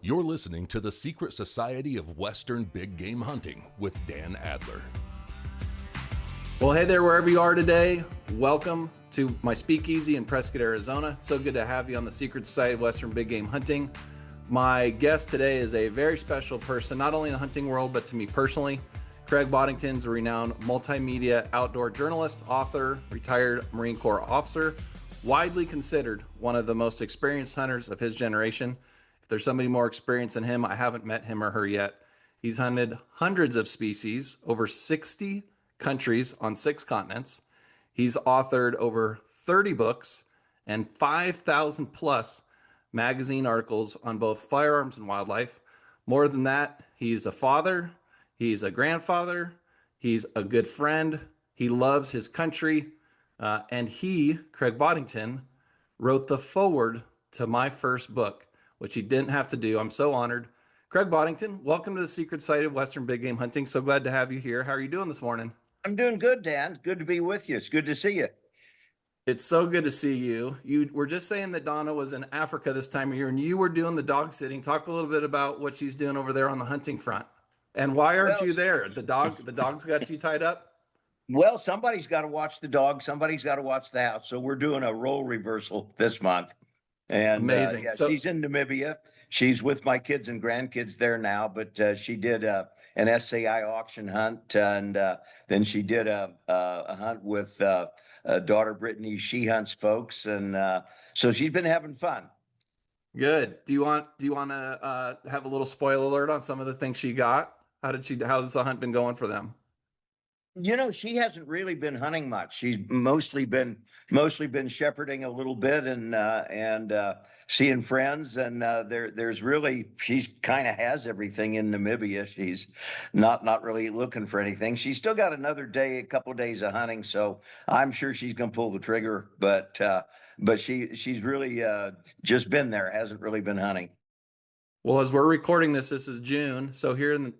You're listening to The Secret Society of Western Big Game Hunting with Dan Adler. Well, hey there, wherever you are today. Welcome to my speakeasy in Prescott, Arizona. So good to have you on The Secret Society of Western Big Game Hunting. My guest today is a very special person, not only in the hunting world, but to me personally. Craig Boddington is a renowned multimedia outdoor journalist, author, retired Marine Corps officer, widely considered one of the most experienced hunters of his generation. If there's somebody more experienced than him, I haven't met him or her yet. He's hunted hundreds of species, over 60 countries on 6 continents. He's authored over 30 books and 5,000 plus magazine articles on both firearms and wildlife. More than that, he's a father, he's a grandfather, he's a good friend, he loves his country, and he, Craig Boddington, wrote the foreword to my first book, which he didn't have to do. I'm so honored. Craig Boddington, welcome to the Secret Society of Western Big Game Hunting. So glad to have you here. How are you doing this morning? I'm doing good, Dan. Good to be with you. It's good to see you. It's so good to see you. You were just saying that Donna was in Africa this time of year and you were doing the dog sitting. Talk a little bit about what she's doing over there on the hunting front. And why aren't you there? The dog's got you tied up? Well, somebody's got to watch the dog. Somebody's got to watch the house. So we're doing a role reversal this month. And amazing. Yeah, so she's in Namibia. She's with my kids and grandkids there now, but she did an SAI auction hunt, and then she did a hunt with daughter Brittany. She hunts folks, and so she's been having fun. Good. Do you want to have a little spoiler alert on some of the things she got? How's the hunt been going for them? You know, she hasn't really been hunting much. She's mostly been shepherding a little bit and seeing friends. And there's really, she's kind of has everything in Namibia. She's not really looking for anything. She's still got another day, a couple of days of hunting, so I'm sure she's going to pull the trigger. But she's really just been there, hasn't really been hunting. Well, as we're recording this is June. So here in the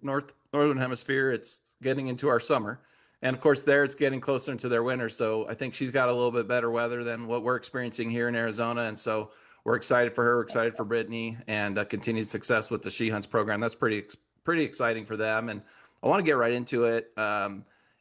northern hemisphere, it's getting into our summer. And of course, there it's getting closer into their winter. So I think she's got a little bit better weather than what we're experiencing here in Arizona. And so we're excited for her, excited for Brittany, and continued success with the She Hunts program. That's pretty exciting for them. And I want to get right into it.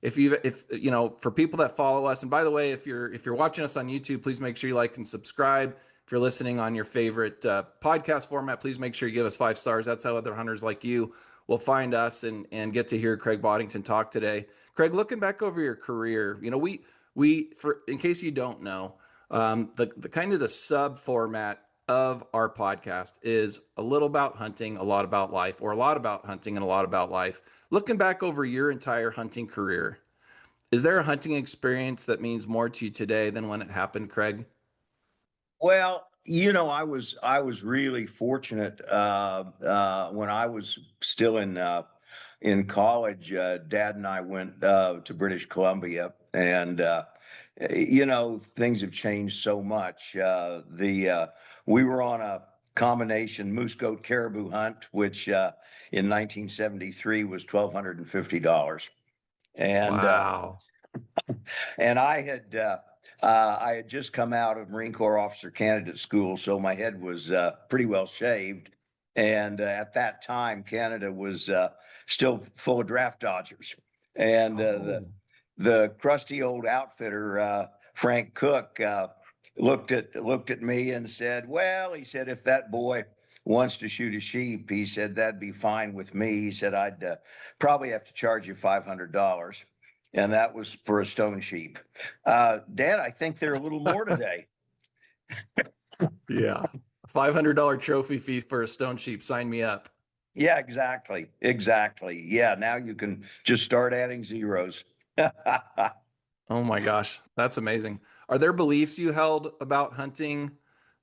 If you know, for people that follow us, and by the way, if you're watching us on YouTube, please make sure you like and subscribe. If you're listening on your favorite podcast format, please make sure you give us 5 stars. That's how other hunters like you will find us and get to hear Craig Boddington talk today. Craig, looking back over your career, you know, we for in case you don't know, the kind of the sub format of our podcast is a little about hunting, a lot about life, or a lot about hunting and a lot about life. Looking back over your entire hunting career, is there a hunting experience that means more to you today than when it happened, Craig? Well, you know, I was really fortunate when I was still in college. Dad and I went to British Columbia, and you know, things have changed so much. We were on a combination moose goat caribou hunt, which in 1973 was $1,250, and wow. And I had just come out of Marine Corps officer candidate school, so my head was pretty well shaved. And at that time, Canada was still full of draft dodgers. And the crusty old outfitter, Frank Cook, looked at me and said, "Well," he said, "if that boy wants to shoot a sheep," he said, "that'd be fine with me." He said, "I'd probably have to charge you $500. And that was for a stone sheep. Dad, I think they're a little more today. Yeah. $500 trophy fee for a stone sheep. Sign me up. Yeah, exactly. Yeah, now you can just start adding zeros. Oh my gosh, that's amazing. Are there beliefs you held about hunting,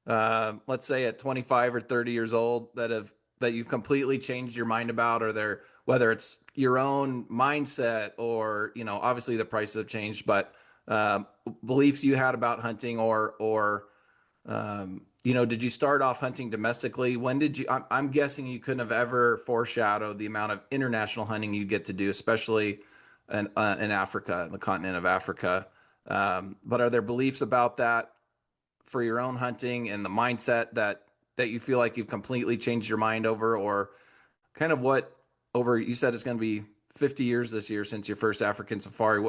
let's say at 25 or 30 years old, that you've completely changed your mind about, or whether it's your own mindset or, you know, obviously the prices have changed, but beliefs you had about hunting or you know, did you start off hunting domestically? When did you, I'm guessing you couldn't have ever foreshadowed the amount of international hunting you get to do, especially in Africa, the continent of Africa. But are there beliefs about that for your own hunting and the mindset that that you feel like you've completely changed your mind over, or kind of you said it's going to be 50 years this year since your first African safari.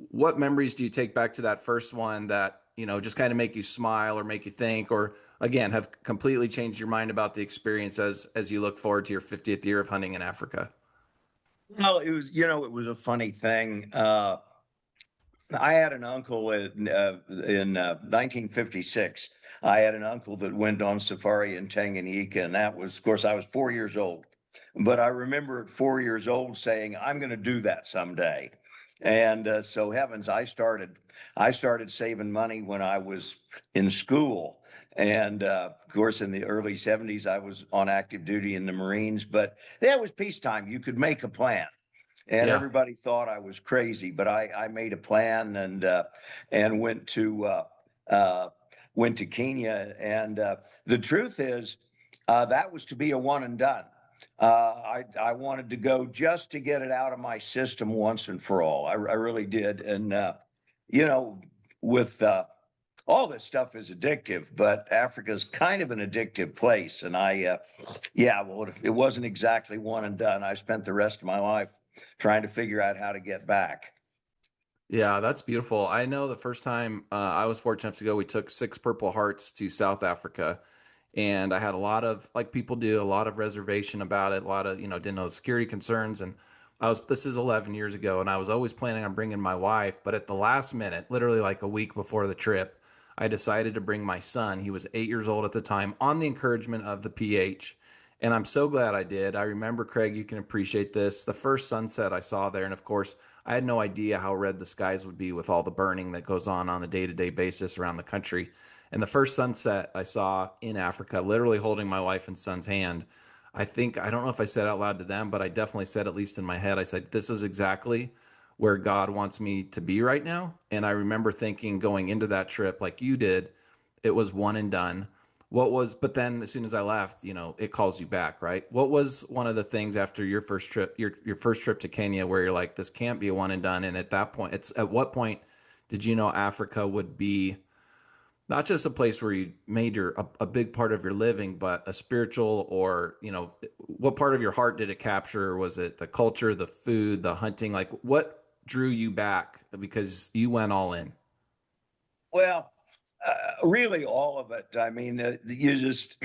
What memories do you take back to that first one that, just kind of make you smile or make you think, or again, have completely changed your mind about the experience as you look forward to your 50th year of hunting in Africa? Well, it was a funny thing. I had an uncle in 1956. I had an uncle that went on safari in Tanganyika, and that was, of course, I was 4 years old. But I remember at 4 years old saying, "I'm going to do that someday." And so heavens, I started saving money when I was in school. And of course, in the early 70s, I was on active duty in the Marines. But that was peacetime. You could make a plan, and Yeah. everybody thought I was crazy, but I made a plan and uh, went to Kenya. And the truth is, that was to be a one and done. I wanted to go just to get it out of my system once and for all. I really did. And you know, with all this stuff is addictive, but Africa's kind of an addictive place. And yeah, well, it wasn't exactly one and done. I spent the rest of my life trying to figure out how to get back. Yeah, that's beautiful. I know the first time I was fortunate enough to go, we took 6 Purple Hearts to South Africa. And I had a lot of, like people do, a lot of reservation about it, a lot of, didn't know the security concerns. And this is 11 years ago, and I was always planning on bringing my wife. But at the last minute, literally like a week before the trip, I decided to bring my son. He was 8 years old at the time, on the encouragement of the PH. And I'm so glad I did. I remember, Craig, you can appreciate this. The first sunset I saw there, and of course, I had no idea how red the skies would be with all the burning that goes on a day-to-day basis around the country. And the first sunset I saw in Africa, literally holding my wife and son's hand, I don't know if I said out loud to them, but I definitely said, at least in my head, I said, this is exactly where God wants me to be right now. And I remember thinking, going into that trip, like you did, it was one and done. But then as soon as I left, it calls you back, right? What was one of the things after your first trip, your first trip to Kenya, where you're like, this can't be a one and done? And at that point, at what point did you know Africa would be not just a place where you made a big part of your living, but a spiritual, or, what part of your heart did it capture? Was it the culture, the food, the hunting? Like, what drew you back because you went all in? Well, really, all of it. I mean, you just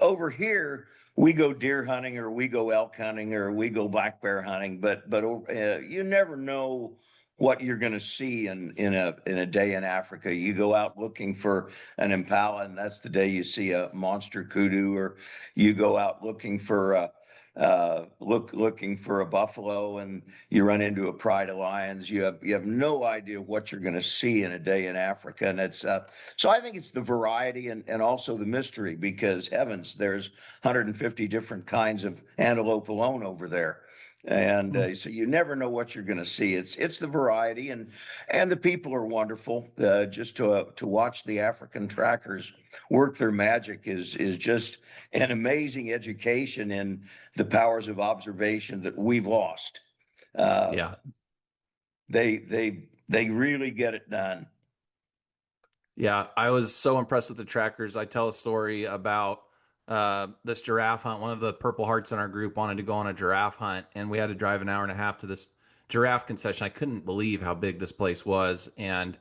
over here we go deer hunting, or we go elk hunting, or we go black bear hunting, but you never know what you're going to see in a day in Africa. You go out looking for an impala, and that's the day you see a monster kudu, or you go out looking for looking for a buffalo, and you run into a pride of lions. You have no idea what you're going to see in a day in Africa. And it's so I think it's the variety, and also the mystery, because heavens, there's 150 different kinds of antelope alone over there. And so you never know what you're going to see. It's the variety, and the people are wonderful. Just to watch the African trackers work their magic is just an amazing education in the powers of observation that we've lost. Uh, Yeah. they really get it done. Yeah, I was so impressed with the trackers. I tell a story about this giraffe hunt. One of the Purple Hearts in our group wanted to go on a giraffe hunt, and we had to drive an hour and a half to this giraffe concession. I couldn't believe how big this place was. And,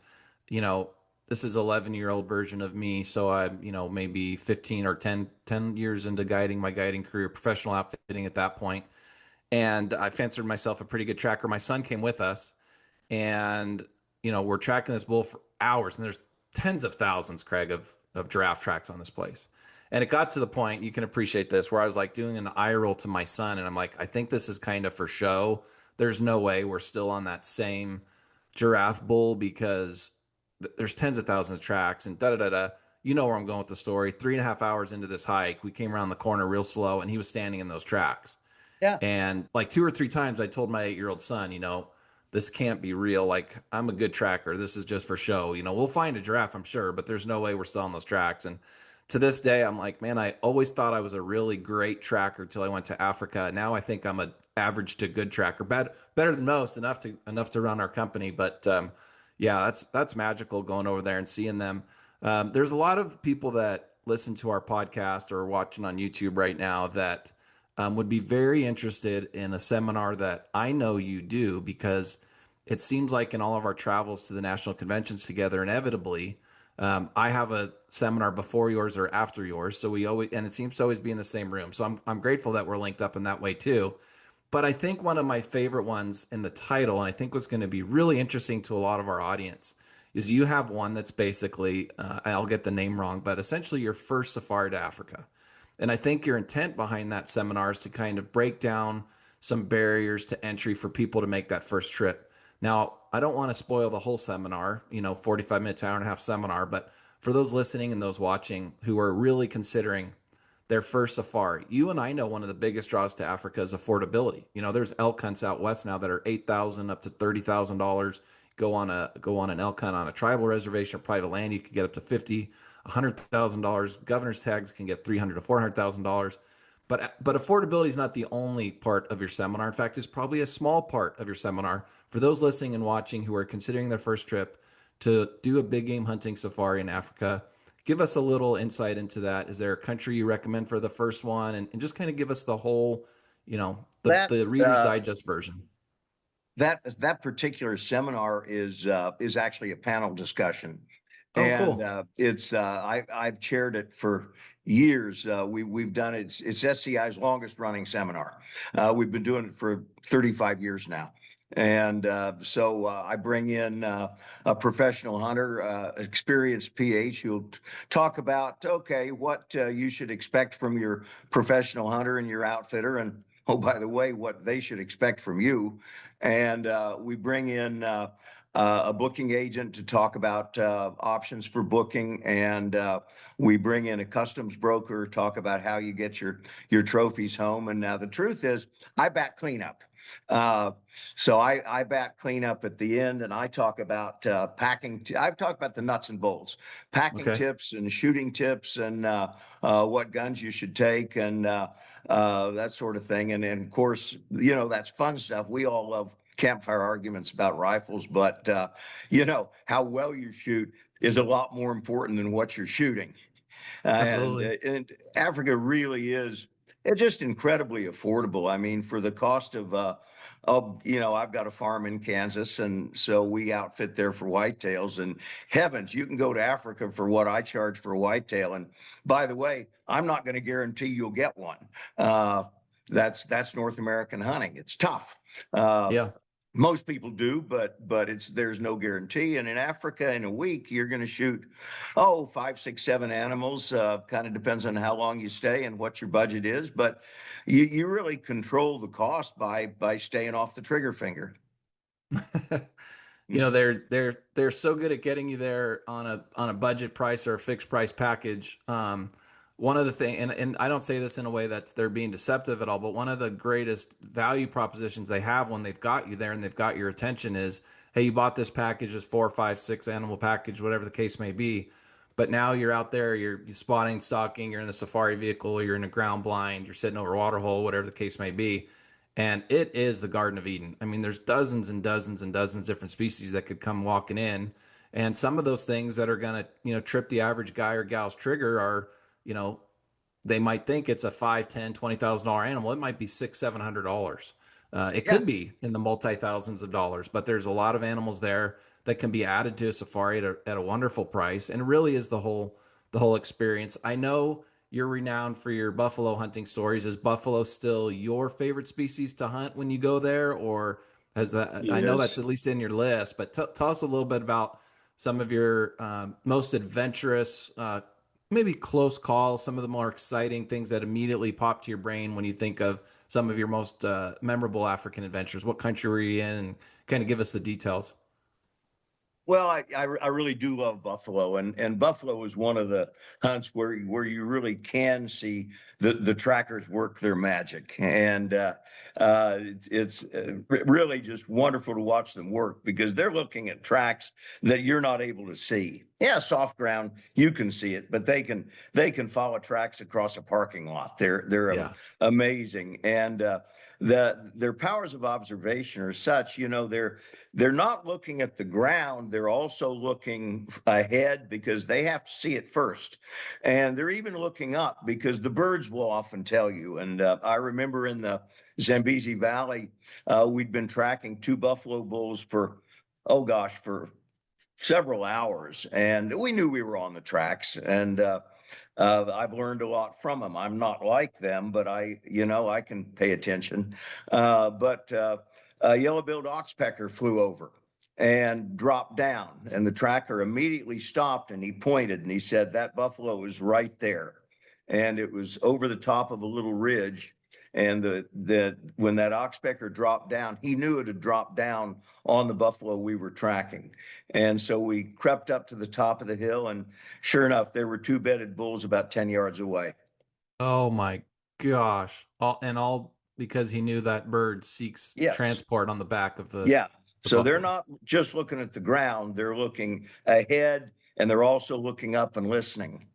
this is 11-year-old version of me. So I'm, maybe 15 or 10 years into my guiding career, professional outfitting at that point. And I fancied myself a pretty good tracker. My son came with us, and we're tracking this bull for hours, and there's tens of thousands, Craig, of giraffe tracks on this place. And it got to the point, you can appreciate this, where I was like doing an eye roll to my son, and I'm like, I think this is kind of for show. There's no way we're still on that same giraffe bull, because there's tens of thousands of tracks, and da da da da. You know where I'm going with the story. 3.5 hours into this hike, we came around the corner real slow, and he was standing in those tracks. Yeah. And like 2 or 3 times, I told my 8-year-old son, this can't be real. Like, I'm a good tracker. This is just for show. We'll find a giraffe, I'm sure, but there's no way we're still on those tracks. And to this day, I'm like, man, I always thought I was a really great tracker till I went to Africa. Now I think I'm a average to good tracker, better than most, enough to run our company. But yeah, that's magical going over there and seeing them. There's a lot of people that listen to our podcast or watching on YouTube right now that would be very interested in a seminar that I know you do, because it seems like in all of our travels to the national conventions together, inevitably, I have a seminar before yours or after yours. So we always, and it seems to always be in the same room. So I'm grateful that we're linked up in that way too. But I think one of my favorite ones in the title, and I think what's going to be really interesting to a lot of our audience, is you have one that's basically, I'll get the name wrong, but essentially your first safari to Africa. And I think your intent behind that seminar is to kind of break down some barriers to entry for people to make that first trip. Now, I don't want to spoil the whole seminar, 45 minutes, hour and a half seminar, but for those listening and those watching who are really considering their first safari, you and I know one of the biggest draws to Africa is affordability. There's elk hunts out west now that are $8,000 up to $30,000. Go on an elk hunt on a tribal reservation or private land, you could get up to $50,000, $100,000. Governor's tags can get $300,000 to $400,000. But affordability is not the only part of your seminar. In fact, it's probably a small part of your seminar for those listening and watching who are considering their first trip to do a big game hunting safari in Africa. Give us a little insight into that. Is there a country you recommend for the first one? And just kind of give us the whole, That the Reader's Digest version. that particular seminar is actually a panel discussion. Oh, And cool. I've chaired it for years. We've done it. It's SCI's longest running seminar. We've been doing it for 35 years now. And so I bring in a professional hunter, experienced PH, who'll talk about, okay, what you should expect from your professional hunter and your outfitter. And oh, by the way, what they should expect from you. And we bring in a booking agent to talk about options for booking, and we bring in a customs broker, talk about how you get your trophies home. And now the truth is, I bat cleanup. So I bat cleanup at the end, and I talk about packing. I've talked about the nuts and bolts, packing Okay. tips and shooting tips, and what guns you should take, and that sort of thing. And of course, that's fun stuff. We all love campfire arguments about rifles, but how well you shoot is a lot more important than what you're shooting. Absolutely. And Africa really is, it's just incredibly affordable. I mean, for the cost of I've got a farm in Kansas, and so we outfit there for whitetails. And heavens, you can go to Africa for what I charge for a whitetail. And by the way, I'm not going to guarantee you'll get one. That's North American hunting. It's tough. Yeah. Most people do, but there's no guarantee. And in Africa, in a week, you're going to shoot, 5, 6, 7 animals. Kind of depends on how long you stay and what your budget is. But you really control the cost by staying off the trigger finger. They're so good at getting you there on a budget price or a fixed price package. One of the thing, and I don't say this in a way that they're being deceptive at all, but one of the greatest value propositions they have when they've got you there and they've got your attention is, hey, you bought this package, this 4, 5, 6 animal package, whatever the case may be. But now you're out there, you're spotting, stalking, you're in a safari vehicle, you're in a ground blind, you're sitting over a water hole, whatever the case may be. And it is the Garden of Eden. I mean, there's dozens and dozens and dozens of different species that could come walking in. And some of those things that are going to, trip the average guy or gal's trigger are, they might think it's a $5, $10, $20,000 animal. It might be $600, $700. It could be in the multi-thousands of dollars, but there's a lot of animals there that can be added to a safari at a wonderful price. And it really is the whole experience. I know you're renowned for your buffalo hunting stories. Is buffalo still your favorite species to hunt when you go there, or has that? I know that's Yes. at least in your list, but tell us a little bit about some of your most adventurous, maybe close calls, some of the more exciting things that immediately pop to your brain when you think of some of your most memorable African adventures. What country were you in, and kind of give us the details. Well, I really do love buffalo, and buffalo is one of the hunts where you really can see the trackers work their magic, and it's really just wonderful to watch them work because they're looking at tracks that you're not able to see. Yeah, soft ground, you can see it, but they can follow tracks across a parking lot. They're Yeah. amazing, and their powers of observation are such. They're not looking at the ground. They're also looking ahead because they have to see it first, and they're even looking up because the birds will often tell you. And I remember in the Zambezi Valley, we'd been tracking two buffalo bulls for, oh gosh, for several hours, and we knew we were on the tracks. And I've learned a lot from them. I'm not like them, but I can pay attention. But a yellow-billed oxpecker flew over and dropped down, and the tracker immediately stopped, and he pointed and he said, "That buffalo is right there." And it was over the top of a little ridge. And when that oxpecker dropped down, he knew it had dropped down on the buffalo we were tracking. And so we crept up to the top of the hill, and sure enough, there were two bedded bulls about 10 yards away. Oh my gosh. All because he knew that bird seeks Yes. transport on the back of Yeah. the So they're buffalo. not just looking at the ground, they're looking ahead, and they're also looking up and listening.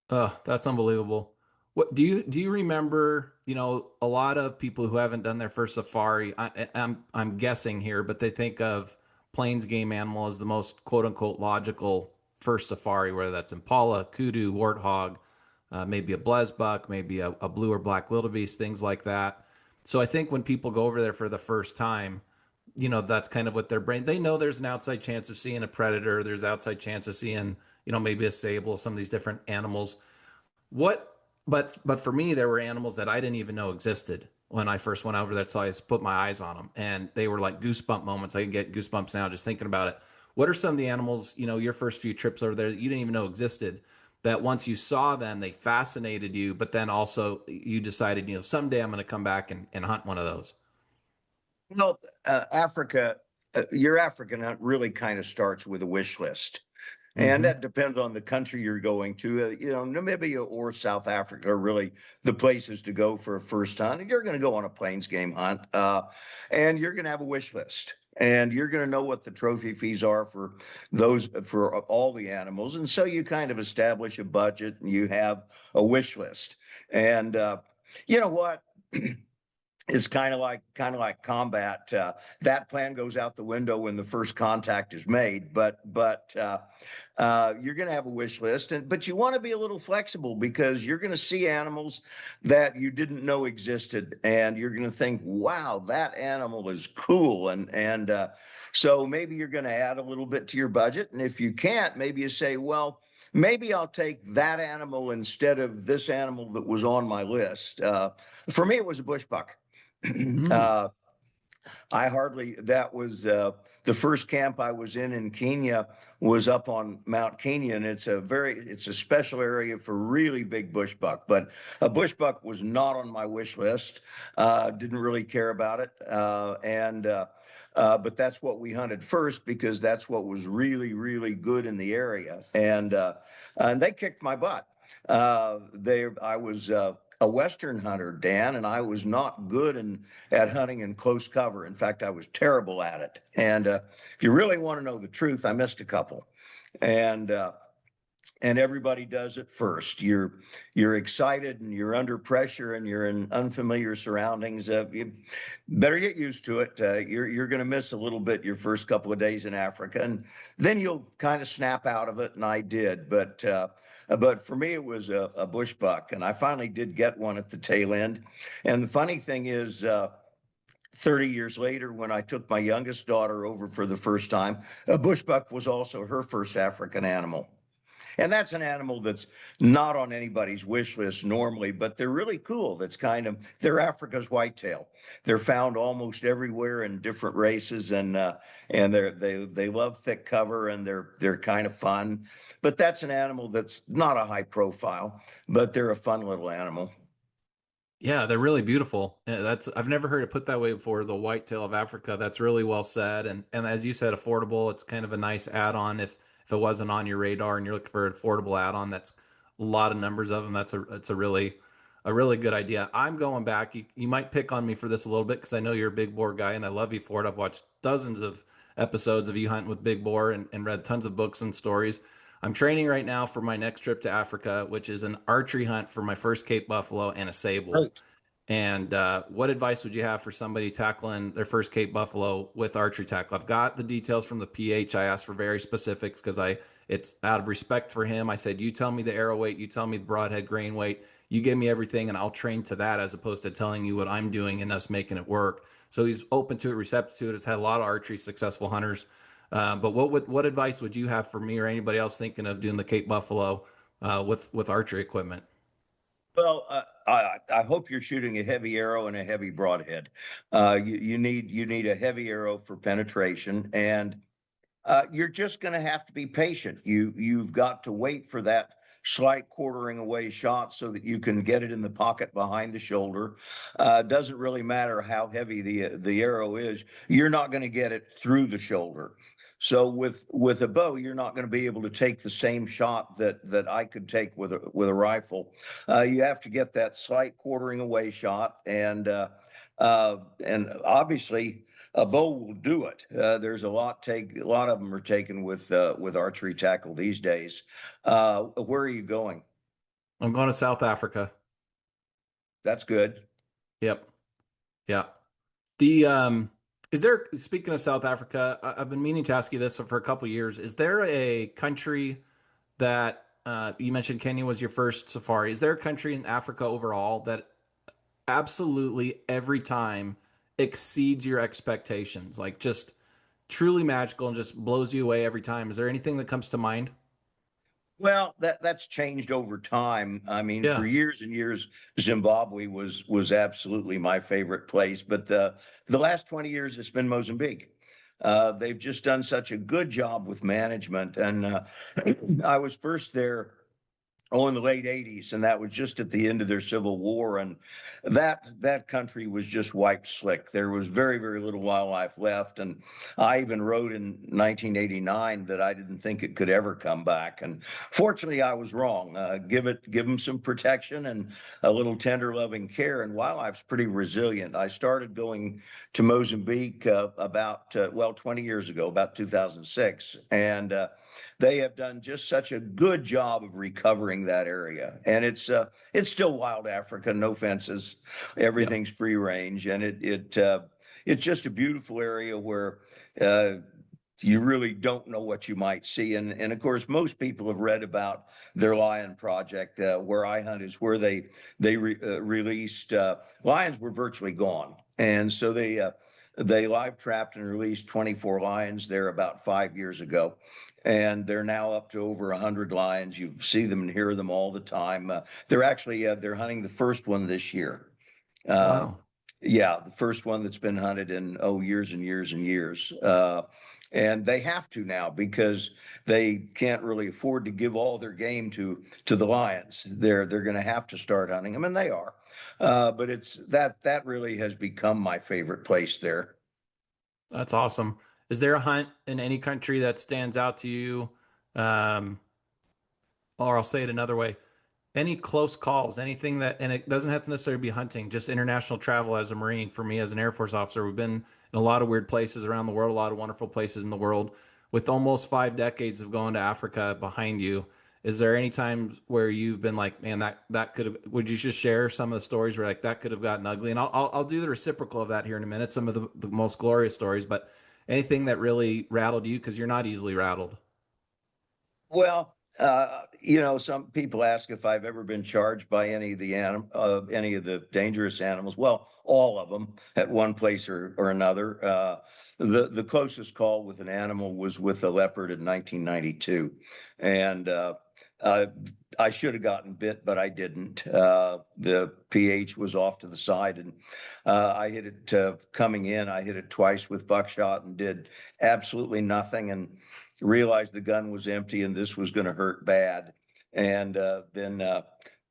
That's unbelievable. What do you remember, a lot of people who haven't done their first safari, I'm guessing here, but they think of plains game animal as the most quote unquote logical first safari, whether that's impala, kudu, warthog, maybe a blesbuck, maybe a blue or black wildebeest, things like that. So I think when people go over there for the first time, that's kind of what their brain, they know there's an outside chance of seeing a predator. There's an outside chance of seeing, maybe a sable, some of these different animals. But for me, there were animals that I didn't even know existed when I first went over there. So I just put my eyes on them, and they were like goosebump moments. I can get goosebumps now just thinking about it. What are some of the animals, your first few trips over there that you didn't even know existed, that once you saw them, they fascinated you, but then also you decided, someday I'm going to come back and hunt one of those? Well, Africa, your African hunt really kind of starts with a wish list. And Mm-hmm. that depends on the country you're going to. Namibia or South Africa are really the places to go for a first hunt. And you're going to go on a plains game hunt, and you're going to have a wish list. And you're going to know what the trophy fees are for all the animals. And so you kind of establish a budget and you have a wish list. And you know what? Is kind of like combat. That plan goes out the window when the first contact is made. But you're going to have a wish list, but you want to be a little flexible because you're going to see animals that you didn't know existed, and you're going to think, "Wow, that animal is cool." And so maybe you're going to add a little bit to your budget, and if you can't, maybe you say, "Well, maybe I'll take that animal instead of this animal that was on my list." For me, it was a bushbuck. Mm. uh, that was the first camp I was in Kenya was up on Mount Kenya, and it's a special area for really big bushbuck. But a bushbuck was not on my wish list. Didn't really care about it, but that's what we hunted first because that's what was really, really good in the area, and they kicked my butt. I was a Western hunter, Dan, and I was not good at hunting in close cover. In fact, I was terrible at it. And if you really want to know the truth, I missed a couple. And everybody does it first. You're excited and you're under pressure and you're in unfamiliar surroundings. You better get used to it. You're going to miss a little bit your first couple of days in Africa, and then you'll kind of snap out of it. And I did, but for me it was a bush buck, and I finally did get one at the tail end. And the funny thing is. 30 years later, when I took my youngest daughter over for the first time, a bushbuck was also her first African animal. And that's an animal that's not on anybody's wish list normally, but they're really cool. They're Africa's whitetail. They're found almost everywhere in different races, and they love thick cover, and they're kind of fun. But that's an animal that's not a high profile, but they're a fun little animal. Yeah, they're really beautiful. I've never heard it put that way before. The whitetail of Africa. That's really well said, and as you said, affordable. It's kind of a nice add-on if it wasn't on your radar and you're looking for an affordable add-on. That's a lot of numbers of them. That's a really good idea. I'm going back. You might pick on me for this a little bit because I know you're a big boar guy and I love you for it. I've watched dozens of episodes of you hunting with big boar and read tons of books and stories. I'm training right now for my next trip to Africa, which is an archery hunt for my first Cape Buffalo and a sable. Great. And what advice would you have for somebody tackling their first Cape Buffalo with archery tackle? I've got the details from the PH. I asked for very specifics because it's out of respect for him. I said, you tell me the arrow weight, you tell me the broadhead grain weight, you give me everything, and I'll train to that as opposed to telling you what I'm doing and us making it work. So he's open to it, receptive to it. Has had a lot of archery successful hunters. But what advice would you have for me or anybody else thinking of doing the Cape Buffalo with archery equipment? Well, I hope you're shooting a heavy arrow and a heavy broadhead. You need a heavy arrow for penetration, and you're just going to have to be patient. You've got to wait for that slight quartering away shot so that you can get it in the pocket behind the shoulder. Doesn't really matter how heavy the arrow is. You're not going to get it through the shoulder. So with a bow, you're not going to be able to take the same shot that I could take with a rifle. You have to get that slight quartering away shot, and obviously a bow will do it. There's a lot of them are taken with archery tackle these days. Where are you going? I'm going to South Africa. That's good. Yep. Yeah. The is there, speaking of South Africa, I've been meaning to ask you this for a couple of years. Is there a country that you mentioned Kenya was your first safari? Is there a country in Africa overall that absolutely every time exceeds your expectations? Like just truly magical and just blows you away every time. Is there anything that comes to mind? Well, that's changed over time. I mean, Yeah. for years and years, Zimbabwe was absolutely my favorite place, but the last 20 years it's been Mozambique. They've just done such a good job with management, and I was first there in the late 80s, and that was just at the end of their civil war, and that country was just wiped slick. There was very, very little wildlife left, and I even wrote in 1989 that I didn't think it could ever come back, and fortunately I was wrong. Give them some protection and a little tender loving care, and wildlife's pretty resilient. I started going to Mozambique about 20 years ago, about 2006, and they have done just such a good job of recovering that area. And it's still wild Africa, no fences, Yeah. everything's free range, and it's just a beautiful area where uh, you really don't know what you might see. And of course, most people have read about their lion project. Where I hunt is where they released lions were virtually gone, and so they live trapped and released 24 lions there about 5 years ago. And they're now up to over 100 lions. You see them and hear them all the time. They're hunting the first one this year. Uh, Wow. yeah, the first one that's been hunted in years and years and years. And they have to now because they can't really afford to give all their game to the lions. They're going to have to start hunting them, and they are. But it's that really has become my favorite place there. That's awesome. Is there a hunt in any country that stands out to you? Um, or I'll say it another way. Any close calls, anything that, and it doesn't have to necessarily be hunting, just international travel as a Marine. For me, as an Air Force officer, we've been in a lot of weird places around the world, a lot of wonderful places in the world. With almost 5 decades of going to Africa behind you, is there any times where you've been like, man, that could have? Would you just share some of the stories where like that could have gotten ugly? And I'll do the reciprocal of that here in a minute. Some of the most glorious stories, but anything that really rattled you because you're not easily rattled. Well, some people ask if I've ever been charged by any of the dangerous animals. Well, all of them at one place or another. The closest call with an animal was with a leopard in 1992, and uh, I should have gotten bit, but I didn't. The pH was off to the side, and I hit it coming in. I hit it twice with buckshot and did absolutely nothing, and realized the gun was empty and this was going to hurt bad. And then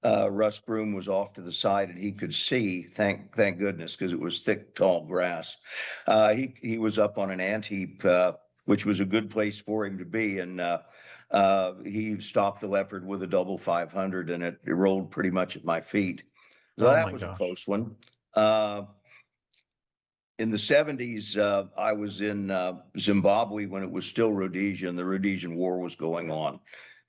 Russ Broom was off to the side and he could see, thank goodness, because it was thick, tall grass. He was up on an ant heap, which was a good place for him to be. And he stopped the leopard with a double 500 and it rolled pretty much at my feet. So Oh that my was a gosh. close one. In the 70s, I was in Zimbabwe when it was still Rhodesia and the Rhodesian War was going on.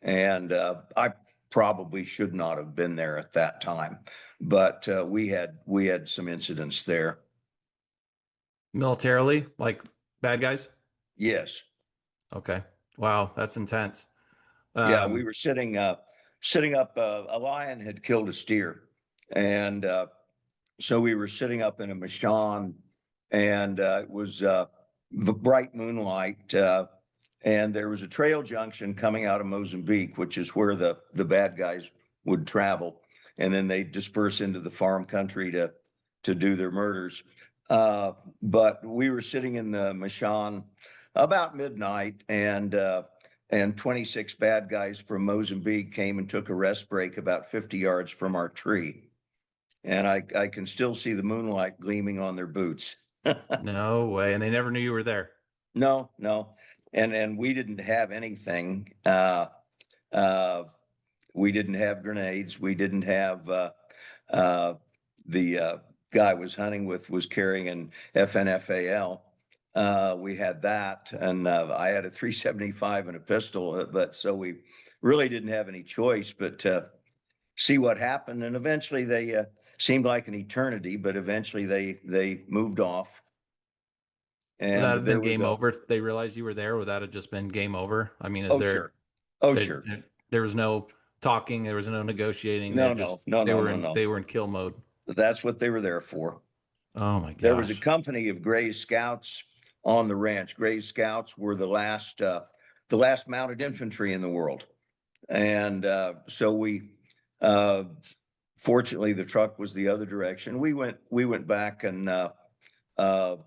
And I probably should not have been there at that time, but we had some incidents there. Militarily, like bad guys? Yes. Okay. Wow, that's intense. Yeah, we Um, were sitting up. A lion had killed a steer, and so we were sitting up in a machan, and it was the bright moonlight, and there was a trail junction coming out of Mozambique, which is where the bad guys would travel, and then they disperse into the farm country to do their murders. But we were sitting in the machan about midnight, and 26 bad guys from Mozambique came and took a rest break about 50 yards from our tree. And I can still see the moonlight gleaming on their boots. no way. And they never knew you were there. No, no. And we didn't have anything. Uh, we didn't have grenades. We didn't have the guy I was hunting with was carrying an FNFAL. We had that, and I had a 375 and a pistol, but so we really didn't have any choice but to see what happened. And eventually they seemed like an eternity, but eventually they moved off. Would that And have been there was game a over if they realized you were there? Would that have just been game over? I mean, is oh there sure, oh there, sure, there was no talking, there was no negotiating. They're no just no no no no no. they were in kill mode. That's what they were there for. Oh my There was a gosh. company of Gray Scouts on the ranch. Gray Scouts were the last mounted infantry in the world, and so we uh, fortunately the truck was the other direction. We went back and uh,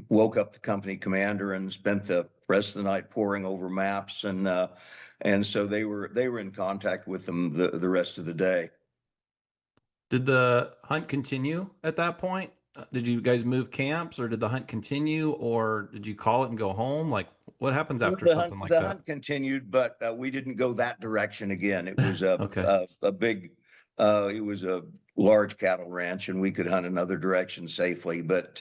woke up the company commander and spent the rest of the night poring over maps, and so they were in contact with them the rest of the day. Did the hunt continue at that point? Did you guys move camps or did the hunt continue or did you call it and go home? Like what happens after The hunt something like the that? hunt continued, but we didn't go that direction again. It was a Okay. a big it was a large cattle ranch, and we could hunt another direction safely. But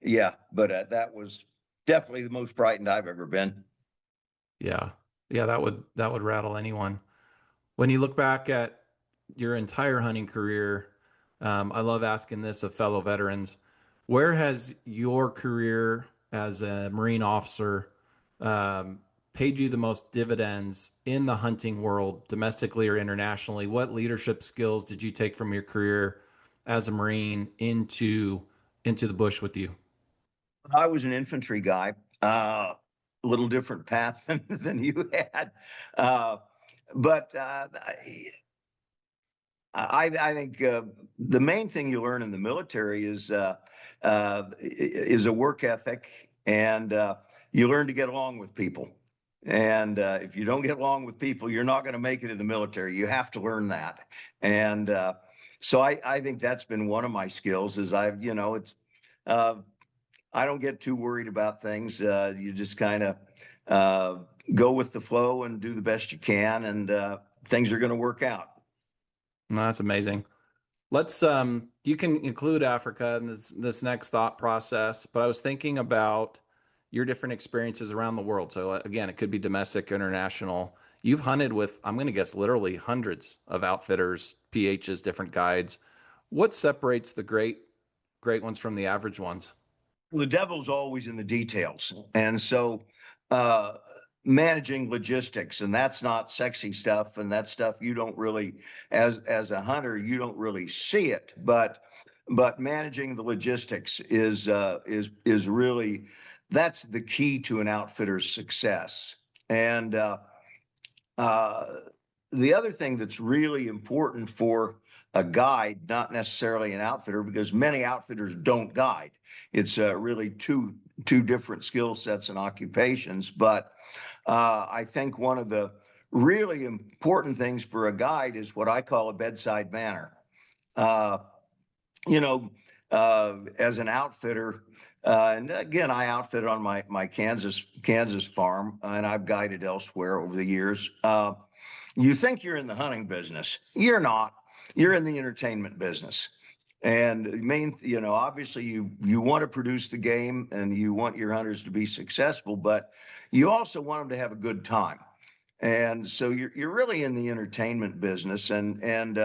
yeah, but that was definitely the most frightened I've ever been. Yeah. Yeah, that would rattle anyone. When you look back at your entire hunting career, I love asking this of fellow veterans. Where has your career as a Marine officer um, paid you the most dividends in the hunting world, domestically or internationally? What leadership skills did you take from your career as a Marine into the bush with you? I was an infantry guy, a little different path than you had, uh, but I think the main thing you learn in the military is a work ethic, and you learn to get along with people. And if you don't get along with people, you're not going to make it in the military. You have to learn that. And so I think that's been one of my skills. Is it's uh, I don't get too worried about things. You just kind of uh, go with the flow and do the best you can, and things are going to work out. No, that's amazing. Let's you can include Africa in this next thought process, but I was thinking about your different experiences around the world. So again, it could be domestic, international. You've hunted with, I'm going to guess, literally hundreds of outfitters, PHs, different guides. What separates the great ones from the average ones? The devil's always in the details. And so uh managing logistics, and that's not sexy stuff, and that stuff you don't really, as a hunter, you don't really see it, but managing the logistics is really, that's the key to an outfitter's success. And uh the other thing that's really important for a guide, not necessarily an outfitter, because many outfitters don't guide. It's really two different skill sets and occupations. But I think one of the really important things for a guide is what I call a bedside manner. Uh, you know, as an outfitter, and again, I outfit on my Kansas farm, and I've guided elsewhere over the years. You think you're in the hunting business. You're not. You're in the entertainment business. And obviously you want to produce the game and you want your hunters to be successful, but you also want them to have a good time. And so you're really in the entertainment business. And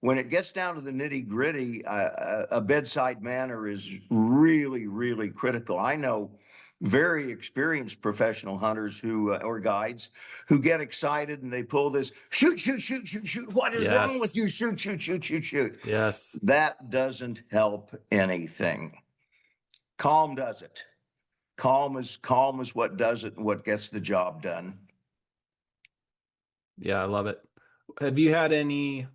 when it gets down to the nitty gritty, a bedside manner is really, really critical. I know very experienced professional hunters who or guides who get excited and they pull this shoot, shoot, shoot, shoot, shoot. What is wrong with Yes. you? Shoot, shoot, shoot, shoot, shoot. Yes. That doesn't help anything. Calm does it. Calm is what does it and what gets the job done. Yeah, I love it. Have you had any,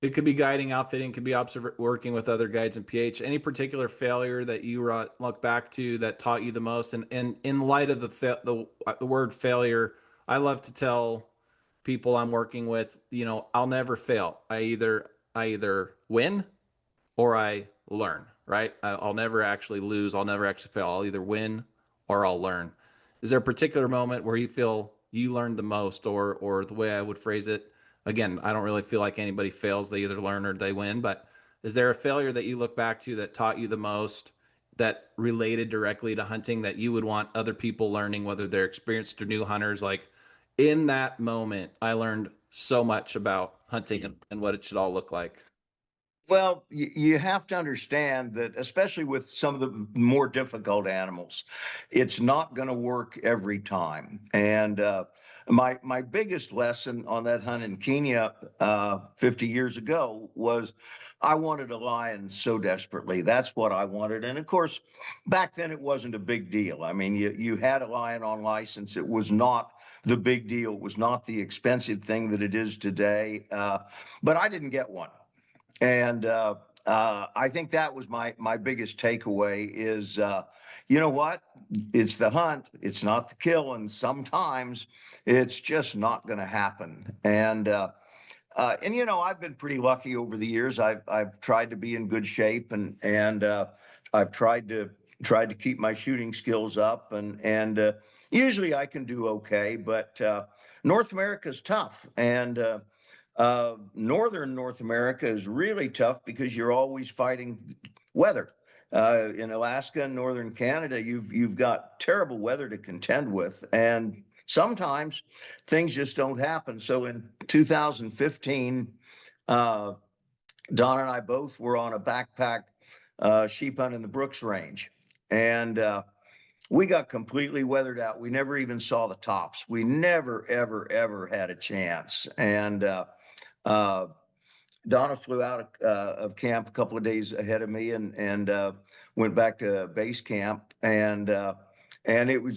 it could be guiding, outfitting, could be working with other guides in PH, any particular failure that you look back to that taught you the most? And in light of the word failure, I love to tell people I'm working with, I'll never fail. I either win or I learn, right? I'll never actually lose. I'll never actually fail. I'll either win or I'll learn. Is there a particular moment where you feel you learned the most, or the way I would phrase it? Again, I don't really feel like anybody fails. They either learn or they win. But is there a failure that you look back to that taught you the most, that related directly to hunting, that you would want other people learning, whether they're experienced or new hunters? Like, in that moment, I learned so much about hunting and what it should all look like. Well, you have to understand that, especially with some of the more difficult animals, it's not going to work every time. And my biggest lesson on that hunt in Kenya 50 years ago was I wanted a lion so desperately. That's what I wanted. And of course, back then it wasn't a big deal. I mean, you had a lion on license. It was not the big deal. It was not the expensive thing that it is today. But I didn't get one. And I think that was my biggest takeaway is, you know what? It's the hunt. It's not the kill. And sometimes it's just not going to happen. And I've been pretty lucky over the years. I've tried to be in good shape and I've tried to keep my shooting skills up and usually I can do okay, but North America's tough. And Northern North America is really tough because you're always fighting weather. In Alaska and northern Canada, you've got terrible weather to contend with, and sometimes things just don't happen. So in 2015, Don and I both were on a backpack sheep hunt in the Brooks Range, and we got completely weathered out. We never even saw the tops. We never, ever, ever had a chance. And Donna flew out of camp a couple of days ahead of me and went back to base camp. And the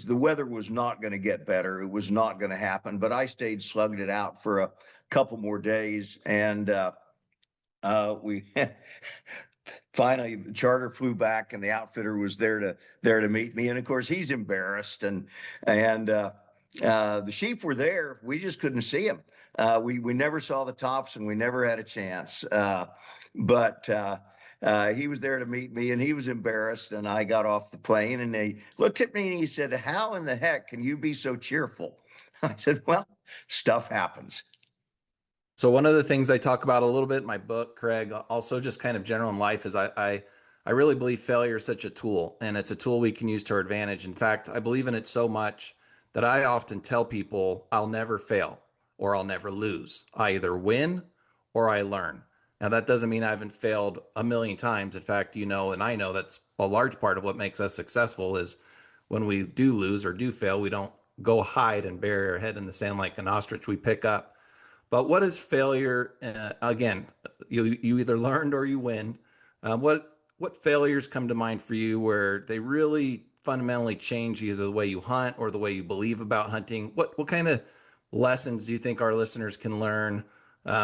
weather was not going to get better. It was not going to happen. But I stayed, slugged it out for a couple more days. And we finally, the charter flew back and the outfitter was there to meet me. And of course, he's embarrassed. And the sheep were there. We just couldn't see them. We never saw the tops and we never had a chance. But he was there to meet me and he was embarrassed. And I got off the plane and he looked at me and he said, "How in the heck can you be so cheerful?" I said, "Well, stuff happens." So one of the things I talk about a little bit in my book, Craig, also just kind of general in life, is I really believe failure is such a tool, and it's a tool we can use to our advantage. In fact, I believe in it so much that I often tell people I'll never fail or I'll never lose. I either win or I learn. Now, that doesn't mean I haven't failed a million times. In fact, and I know that's a large part of what makes us successful is when we do lose or do fail, we don't go hide and bury our head in the sand like an ostrich. We pick up. But what is failure? Again, you either learned or you win. What failures come to mind for you where they really fundamentally change either the way you hunt or the way you believe about hunting? What kind of lessons do you think our listeners can learn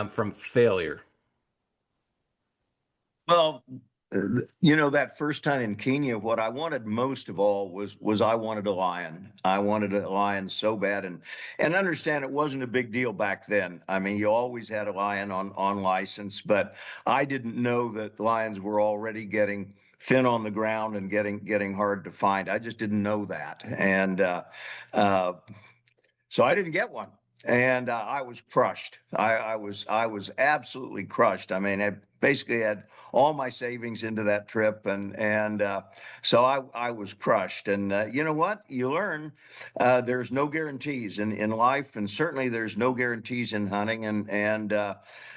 from failure? Well, that first time in Kenya, what I wanted most of all was I wanted a lion. I wanted a lion so bad, and understand it wasn't a big deal back then. I mean, you always had a lion on license, but I didn't know that lions were already getting thin on the ground and getting hard to find. I just didn't know that, and so I didn't get one. And I was crushed. I was absolutely crushed. I mean, basically had all my savings into that trip, and so I was crushed. And you know what? You learn there's no guarantees in life, and certainly there's no guarantees in hunting, and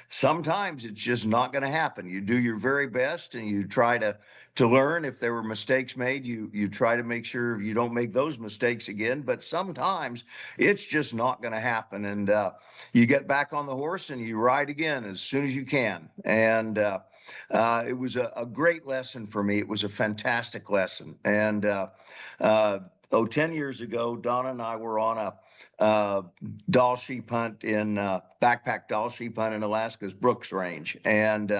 sometimes it's just not going to happen. You do your very best, and you try to learn. If there were mistakes made, you try to make sure you don't make those mistakes again. But sometimes it's just not going to happen, and you get back on the horse and you ride again as soon as you can. And it was a great lesson for me. It was a fantastic lesson. And 10 years ago, Donna and I were on a Doll sheep hunt in backpack doll sheep hunt in Alaska's Brooks Range, and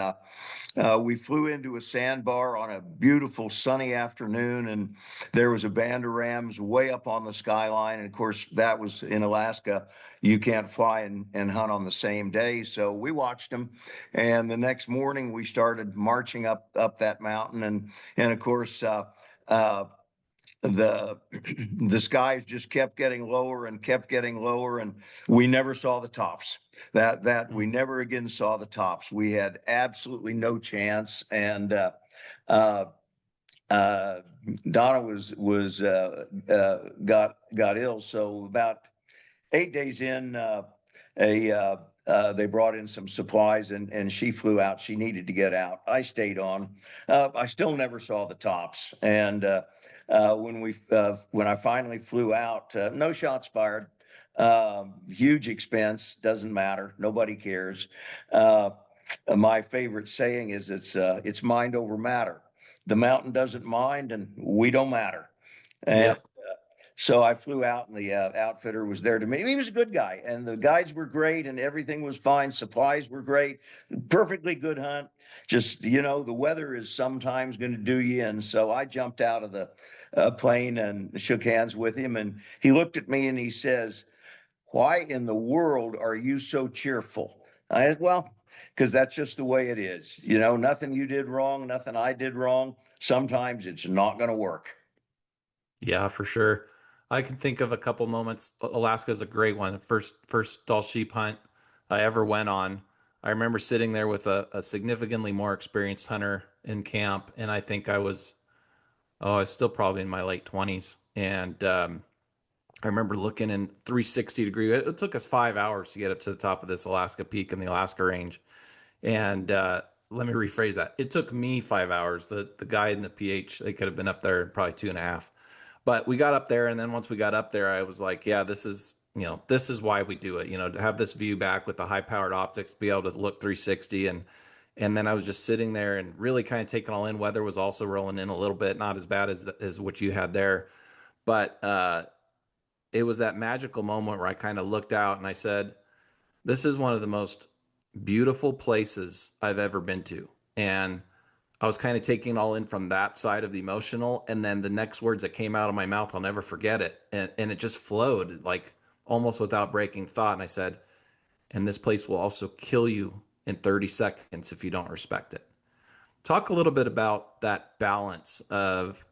we flew into a sandbar on a beautiful sunny afternoon, and there was a band of rams way up on the skyline. And of course, that was in Alaska. You can't fly and hunt on the same day, so we watched them. And the next morning, we started marching up that mountain, and of course. The skies just kept getting lower and kept getting lower, and we never saw the tops. That we never again saw the tops. We had absolutely no chance. And Donna was got ill. So about 8 days in, they brought in some supplies, and she flew out. She needed to get out. I stayed on. I still never saw the tops. And when I finally flew out, no shots fired. Huge expense, doesn't matter. Nobody cares. My favorite saying is it's mind over matter. The mountain doesn't mind, and we don't matter. And Yep. so I flew out, and the outfitter was there to meet me. He was a good guy, and the guides were great, and everything was fine. Supplies were great, perfectly good hunt. Just, the weather is sometimes going to do you in. So I jumped out of the plane and shook hands with him, and he looked at me and he says, "Why in the world are you so cheerful?" I said, "Well, because that's just the way it is. Nothing you did wrong, nothing I did wrong. Sometimes it's not going to work." Yeah, for sure. I can think of a couple moments. Alaska is a great one. First Dall sheep hunt I ever went on. I remember sitting there with a significantly more experienced hunter in camp, and I think I was still probably in my late 20s. And I remember looking in 360 degree. It took us 5 hours to get up to the top of this Alaska peak in the Alaska range. And let me rephrase that. It took me 5 hours. The guy in the PH, they could have been up there in probably 2.5. But we got up there, and then once we got up there, I was like, yeah, this is why we do it. To have this view back with the high-powered optics, be able to look 360, and then I was just sitting there and really kind of taking all in. Weather was also rolling in a little bit, not as bad as what you had there, but it was that magical moment where I kind of looked out and I said, this is one of the most beautiful places I've ever been to. And I was kind of taking all in from that side of the emotional. And then the next words that came out of my mouth, I'll never forget it. And it just flowed like almost without breaking thought. And I said, and this place will also kill you in 30 seconds if you don't respect it. Talk a little bit about that balance of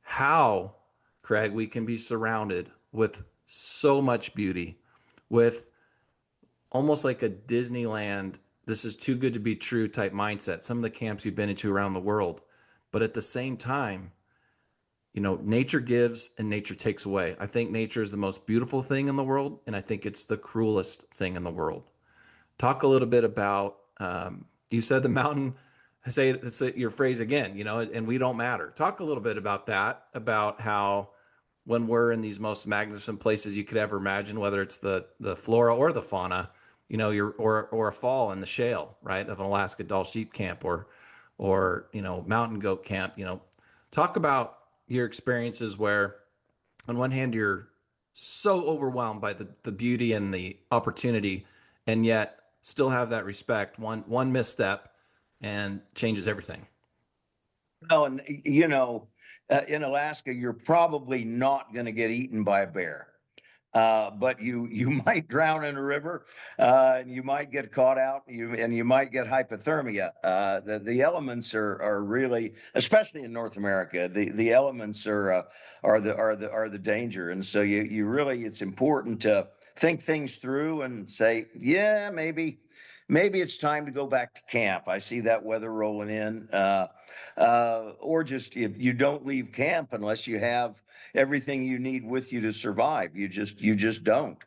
how, Craig, we can be surrounded with so much beauty, with almost like a Disneyland, this is too good to be true type mindset. Some of the camps you've been into around the world, but at the same time, nature gives and nature takes away. I think nature is the most beautiful thing in the world, and I think it's the cruelest thing in the world. Talk a little bit about, you said the mountain, say your phrase again, and we don't matter. Talk a little bit about that, about how when we're in these most magnificent places you could ever imagine, whether it's the flora or the fauna, or a fall in the shale, right, of an Alaska Dall sheep camp or mountain goat camp. Talk about your experiences where on one hand you're so overwhelmed by the beauty and the opportunity, and yet still have that respect. One misstep and changes everything. No, and in Alaska, you're probably not going to get eaten by a bear. But you might drown in a river, and you might get caught out, and you might get hypothermia. The elements are really, especially in North America, the elements are the danger, and so you really, it's important to think things through and say, yeah, maybe maybe it's time to go back to camp. I see that weather rolling in, or just if you don't leave camp unless you have everything you need with you to survive. You just don't,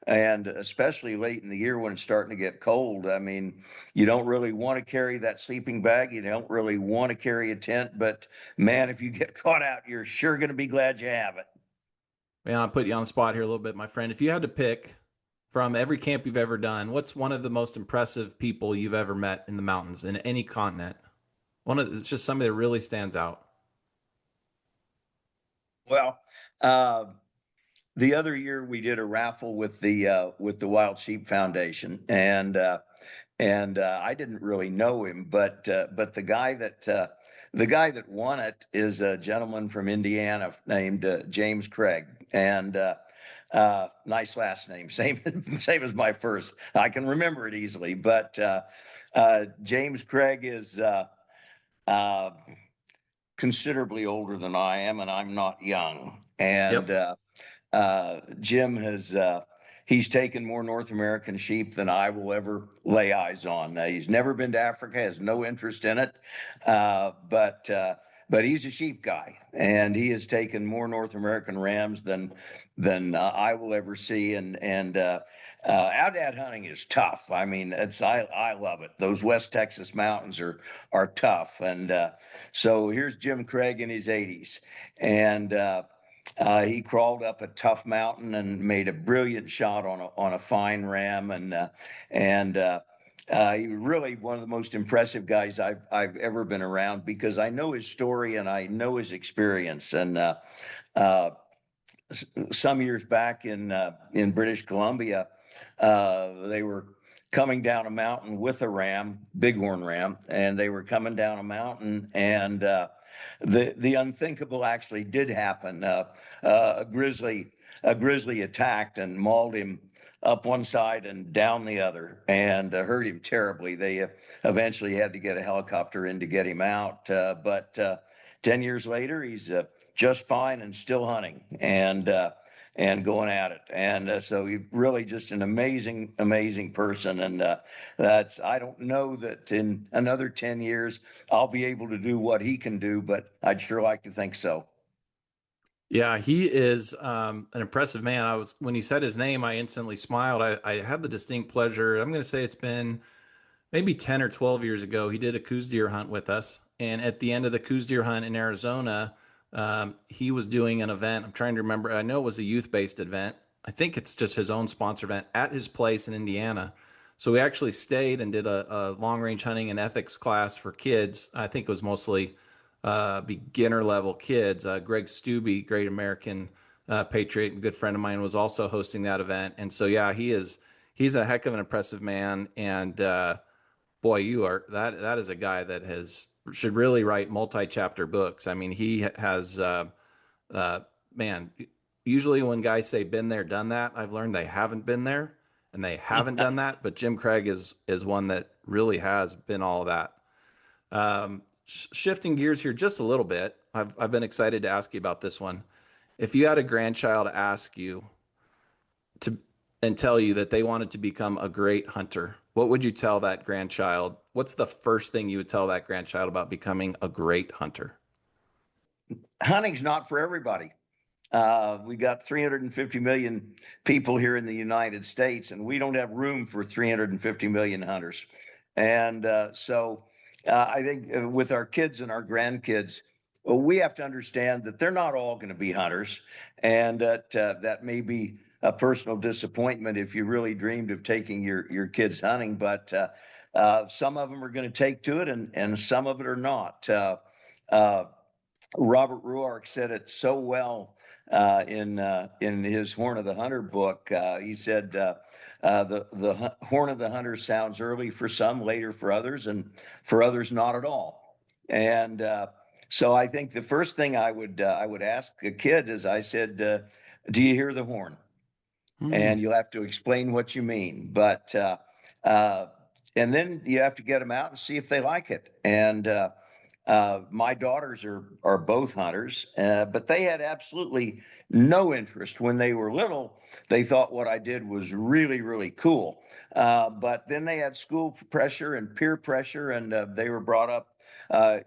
and especially late in the year when it's starting to get cold. I mean, you don't really want to carry that sleeping bag. You don't really want to carry a tent, but man, if you get caught out, you're sure going to be glad you have it. Man, I'll put you on the spot here a little bit, my friend. If you had to pick from every camp you've ever done, what's one of the most impressive people you've ever met in the mountains in any continent? It's just somebody that really stands out. Well, uh, the other year we did a raffle with the Wild Sheep Foundation, and I didn't really know him, but the guy that won it is a gentleman from Indiana named James Craig, and nice last name, same as my first. I can remember it easily, but James Craig is uh, considerably older than I am, and I'm not young. And Yep. Jim has he's taken more North American sheep than I will ever lay eyes on. He's never been to Africa, has no interest in it, but he's a sheep guy, and he has taken more North American rams than I will ever see. And outdad hunting is tough. I mean, I love it. Those West Texas mountains are tough, and so here's Jim Craig in his 80s, and he crawled up a tough mountain and made a brilliant shot on a fine ram, and he was really one of the most impressive guys I've ever been around, because I know his story and I know his experience. And uh, some years back in British Columbia, they were coming down a mountain with a ram, bighorn ram, and they were coming down a mountain, and the unthinkable actually did happen. A grizzly attacked and mauled him up one side and down the other, and hurt him terribly. They eventually had to get a helicopter in to get him out, but 10 years later, he's just fine and still hunting, and going at it. And so he's really just an amazing, amazing person. And I don't know that in another 10 years I'll be able to do what he can do, but I'd sure like to think so. Yeah, he is an impressive man. When he said his name, I instantly smiled. I had the distinct pleasure. I'm going to say it's been maybe 10 or 12 years ago. He did a Coues deer hunt with us. And at the end of the Coues deer hunt in Arizona, he was doing an event. I'm trying to remember. I know it was a youth-based event. I think it's just his own sponsor event at his place in Indiana. So we actually stayed and did a long-range hunting and ethics class for kids. I think it was mostly beginner level kids. Greg Stubbe, great American patriot and good friend of mine, was also hosting that event. And so, yeah, he's a heck of an impressive man. And boy, that is a guy that should really write multi-chapter books. I mean, he has man. Usually, when guys say "been there, done that," I've learned they haven't been there and they haven't done that. But Jim Craig is one that really has been all of that. Shifting gears here just a little bit, I've been excited to ask you about this one. If you had a grandchild ask you to and tell you that they wanted to become a great hunter, what would you tell that grandchild? What's the first thing you would tell that grandchild about becoming a great hunter? Hunting's not for everybody. We got 350 million people here in the United States, and we don't have room for 350 million hunters. And I think with our kids and our grandkids, we have to understand that they're not all going to be hunters, and that may be a personal disappointment if you really dreamed of taking your kids hunting. But some of them are going to take to it, and some of it are not. Robert Ruark said it so well in his Horn of the Hunter book. He said the Horn of the Hunter sounds early for some, later for others, and for others not at all. And so I think the first thing I would ask a kid is, I said, "Do you hear the horn?" And you'll have to explain what you mean, but and then you have to get them out and see if they like it. And My daughters are both hunters, but they had absolutely no interest when they were little. They thought what I did was really, really cool. But then they had school pressure and peer pressure, and they were brought up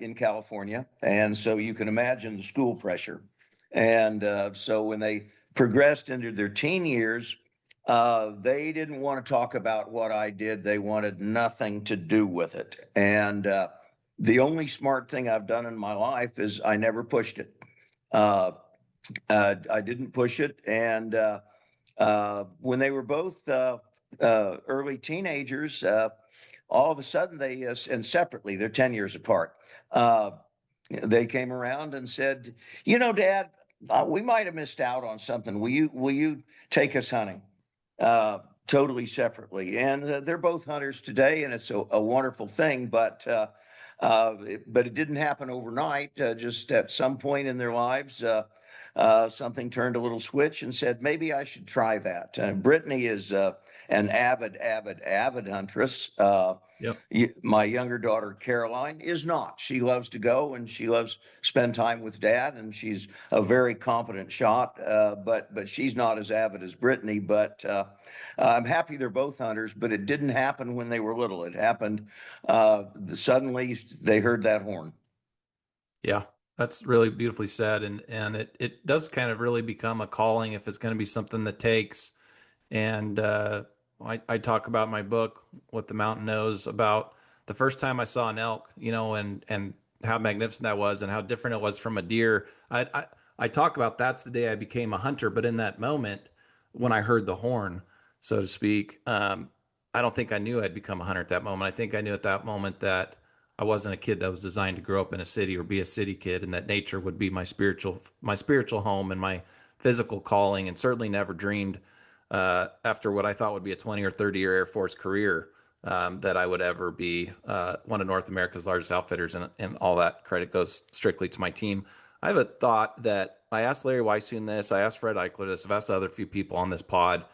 in California. And so you can imagine the school pressure. And so when they progressed into their teen years, they didn't want to talk about what I did. They wanted nothing to do with it. And the only smart thing I've done in my life is I never pushed it. I didn't push it. And when they were both early teenagers, all of a sudden and separately, they're 10 years apart. They came around and said, Dad, we might have missed out on something. Will you take us hunting? Totally separately. And they're both hunters today, and it's a wonderful thing. But it didn't happen overnight. Just at some point in their lives, something turned a little switch and said, maybe I should try that. Brittany is an avid huntress. Yep. My younger daughter, Caroline, is not. She loves to go and she loves spend time with Dad, and she's a very competent shot, but she's not as avid as Brittany. But I'm happy they're both hunters, but it didn't happen when they were little. It happened suddenly they heard that horn. Yeah, that's really beautifully said. And it does kind of really become a calling if it's going to be something that takes. And I talk about in my book, What the Mountain Knows, about the first time I saw an elk, and how magnificent that was and how different it was from a deer. I talk about that's the day I became a hunter. But in that moment, when I heard the horn, so to speak, I don't think I knew I'd become a hunter at that moment. I think I knew at that moment that I wasn't a kid that was designed to grow up in a city or be a city kid, and that nature would be my spiritual home and my physical calling, and certainly never dreamed after what I thought would be a 20 or 30-year Air Force career that I would ever be one of North America's largest outfitters, and all that credit goes strictly to my team. I have a thought that I asked Larry Weishuhn this, I asked Fred Eichler this, I've asked other few people on this pod.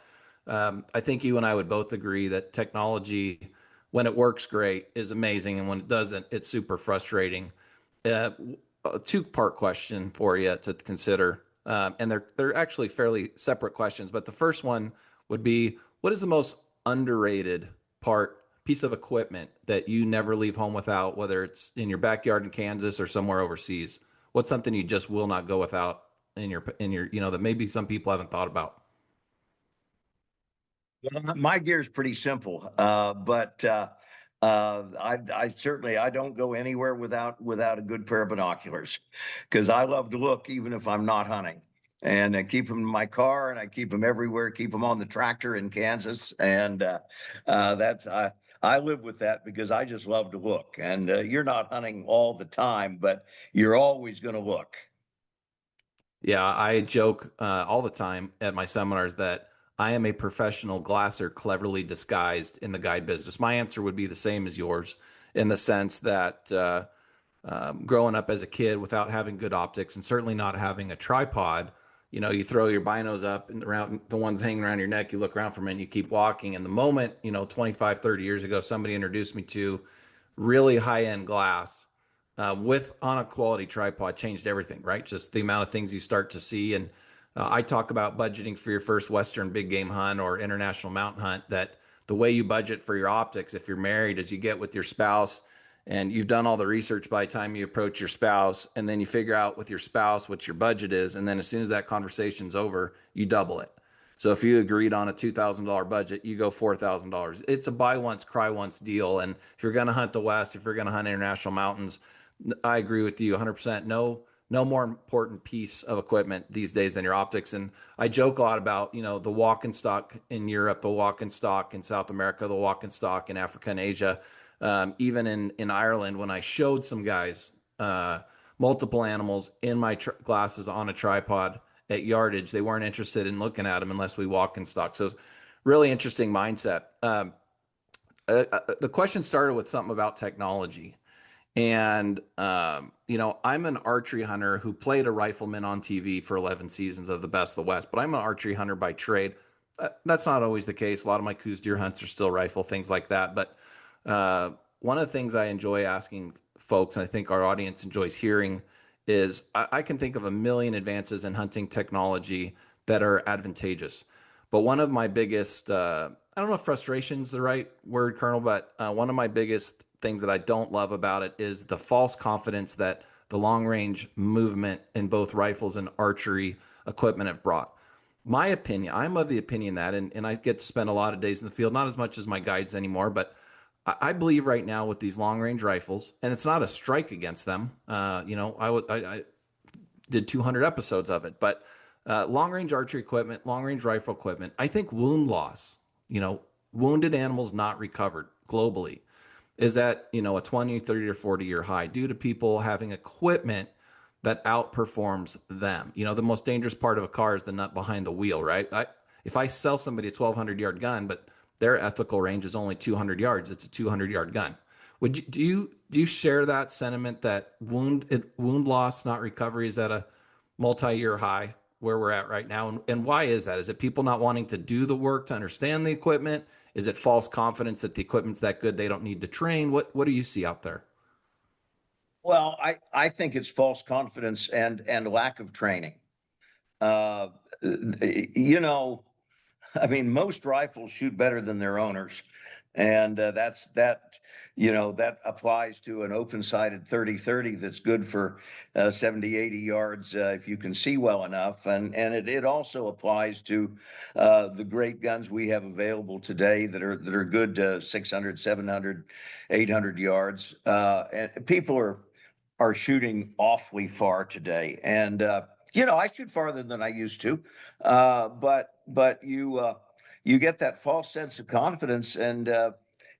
I think you and I would both agree that technology, when it works great, is amazing, and when it doesn't, it's super frustrating. A two-part question for you to consider, and they're actually fairly separate questions. But the first one would be, what is the most underrated piece of equipment that you never leave home without, whether it's in your backyard in Kansas or somewhere overseas? What's something you just will not go without in your that maybe some people haven't thought about? Well, my gear is pretty simple, but I certainly I don't go anywhere without a good pair of binoculars, because I love to look even if I'm not hunting, and I keep them in my car and I keep them everywhere. Keep them on the tractor in Kansas, and that's I live with that because I just love to look. And you're not hunting all the time, but you're always going to look. Yeah, I joke all the time at my seminars that I am a professional glasser cleverly disguised in the guide business. My answer would be the same as yours, in the sense that growing up as a kid without having good optics and certainly not having a tripod, you throw your binos up and around the ones hanging around your neck, you look around for a minute, you keep walking. And the moment, 25, 30 years ago, somebody introduced me to really high-end glass with on a quality tripod, changed everything, right? Just the amount of things you start to see. And I talk about budgeting for your first Western big game hunt or international mountain hunt, that the way you budget for your optics, if you're married, is you get with your spouse and you've done all the research by the time you approach your spouse, and then you figure out with your spouse what your budget is. And then as soon as that conversation's over, you double it. So if you agreed on a $2,000 budget, you go $4,000. It's a buy once, cry once deal. And if you're going to hunt the West, if you're going to hunt international mountains, I agree with you 100%. No more important piece of equipment these days than your optics. And I joke a lot about, the walk and stock in Europe, the walk and stock in South America, the walk and stock in Africa and Asia. Even in Ireland, when I showed some guys multiple animals in my glasses on a tripod at yardage, they weren't interested in looking at them unless we walk and stock. So it's really interesting mindset. The question started with something about technology. And, I'm an archery hunter who played a rifleman on TV for 11 seasons of the Best of the West, but I'm an archery hunter by trade. That's not always the case. A lot of my Coos deer hunts are still rifle, things like that. But one of the things I enjoy asking folks, and I think our audience enjoys hearing, is I can think of a million advances in hunting technology that are advantageous. But one of my biggest, I don't know if frustration is the right word, Colonel, but one of my biggest things that I don't love about it is the false confidence that the long range movement in both rifles and archery equipment have brought. My opinion, I'm of the opinion that, and I get to spend a lot of days in the field, not as much as my guides anymore, but I believe right now with these long range rifles, and it's not a strike against them. I did 200 episodes of it, but long range archery equipment, long range rifle equipment, I think wound loss, wounded animals not recovered globally is at, a 20, 30 or 40-year high due to people having equipment that outperforms them. The most dangerous part of a car is the nut behind the wheel, right? If I sell somebody a 1,200-yard gun, but their ethical range is only 200 yards, it's a 200-yard gun. Do you share that sentiment that wound loss, not recovery, is at a multi-year high where we're at right now? And why is that? Is it people not wanting to do the work to understand the equipment? Is it false confidence that the equipment's that good they don't need to train? What do you see out there? Well, I think it's false confidence and lack of training. Uh, you know, I mean, most rifles shoot better than their owners, and that applies to an open-sighted 30-30 that's good for 70, 80 yards if you can see well enough, and it also applies to the great guns we have available today that are good 600, 700, 800 yards, and people are shooting awfully far today, and I shoot farther than I used to, but you get that false sense of confidence, and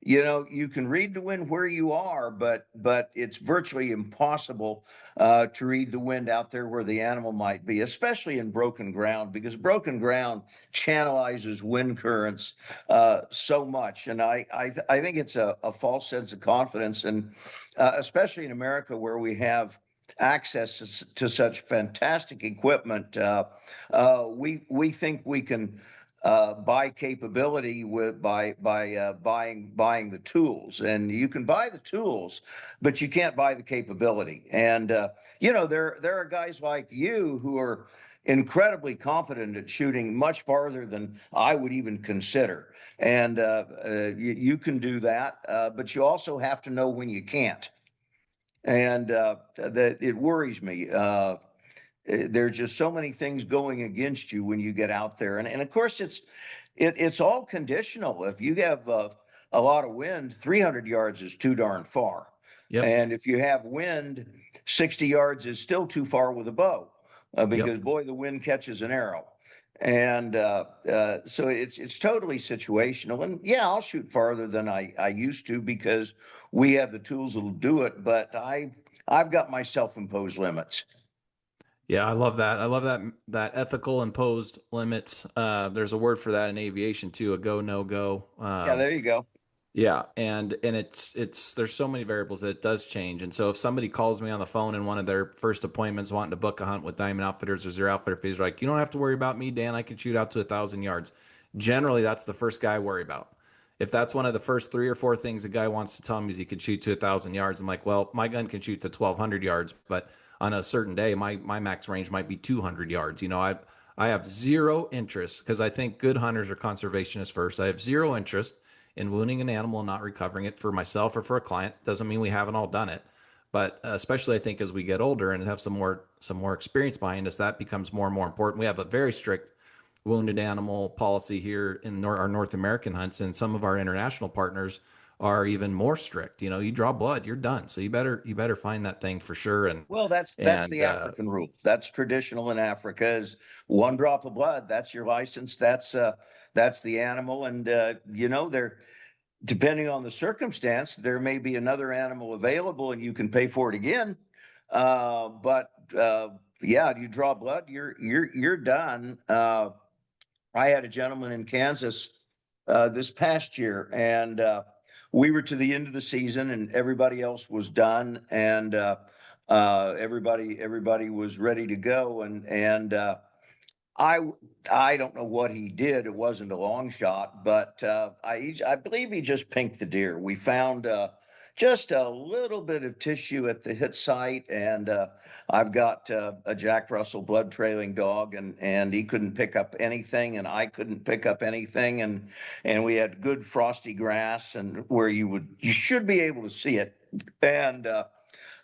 you can read the wind where you are, but it's virtually impossible to read the wind out there where the animal might be, especially in broken ground, because broken ground channelizes wind currents so much, and I think it's a false sense of confidence, and especially in America where we have access to such fantastic equipment. We think we can buy capability by buying the tools, and you can buy the tools, but you can't buy the capability. And there are guys like you who are incredibly competent at shooting much farther than I would even consider, and you can do that, but you also have to know when you can't, and that it worries me. There's just so many things going against you when you get out there, and of course it's all conditional. If you have a lot of wind, 300 yards is too darn far, Yep. and if you have wind, 60 yards is still too far with a bow, because Yep. boy, the wind catches an arrow. And so it's totally situational. And yeah, I'll shoot farther than I used to because we have the tools that'll do it. But I've got my self-imposed limits. Yeah, I love that. I love that ethical imposed limits. There's a word for that in aviation too, a go no go. Yeah, there you go. Yeah, and it's there's so many variables that it does change. And so if somebody calls me on the phone in one of their first appointments wanting to book a hunt with Diamond Outfitters or Zero Outfitter fees, like, you don't have to worry about me, Dan. I can shoot out to 1,000 yards. Generally, that's the first guy I worry about. If that's one of the first three or four things a guy wants to tell me is he could shoot to 1,000 yards, I'm like, well, my gun can shoot to 1,200 yards, but on a certain day, my max range might be 200 yards. I have zero interest because I think good hunters are conservationists first. I have zero interest in wounding an animal and not recovering it for myself or for a client. Doesn't mean we haven't all done it, but especially I think as we get older and have some more experience behind us, that becomes more and more important. We have a very strict wounded animal policy here in our North American hunts, and some of our international partners are even more strict. You draw blood, you're done. So you better find that thing for sure. And Well, that's and the African rule. That's traditional in Africa. Is one drop of blood. That's your license. That's the animal, and there. Depending on the circumstance, there may be another animal available, and you can pay for it again. But yeah, you draw blood, you're done. I had a gentleman in Kansas this past year, and we were to the end of the season, and everybody else was done, and everybody was ready to go, and I I don't know what he did. It wasn't a long shot, but I believe he just pinked the deer. We found just a little bit of tissue at the hit site, and I've got a Jack Russell blood trailing dog, and he couldn't pick up anything, and I couldn't pick up anything, and we had good frosty grass, and where you should be able to see it, and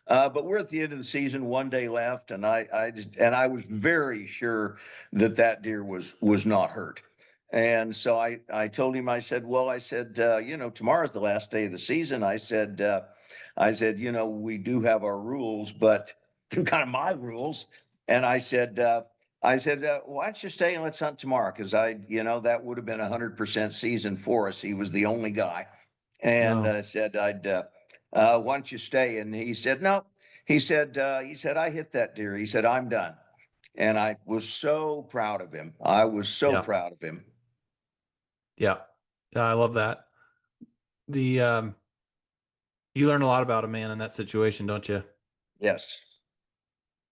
but we're at the end of the season, 1 day left, and I was very sure that that deer was not hurt. And so I told him, I said, well, I said, tomorrow's the last day of the season. I said, we do have our rules, but they're kind of my rules. And I said, why don't you stay and let's hunt tomorrow? Because that would have been 100% season for us. He was the only guy. And No. I said, why don't you stay? And he said, no. He said, I hit that deer. He said, I'm done. And I was so proud of him. I was so Yeah. proud of him. Yeah. I love that. The you learn a lot about a man in that situation, don't you? Yes.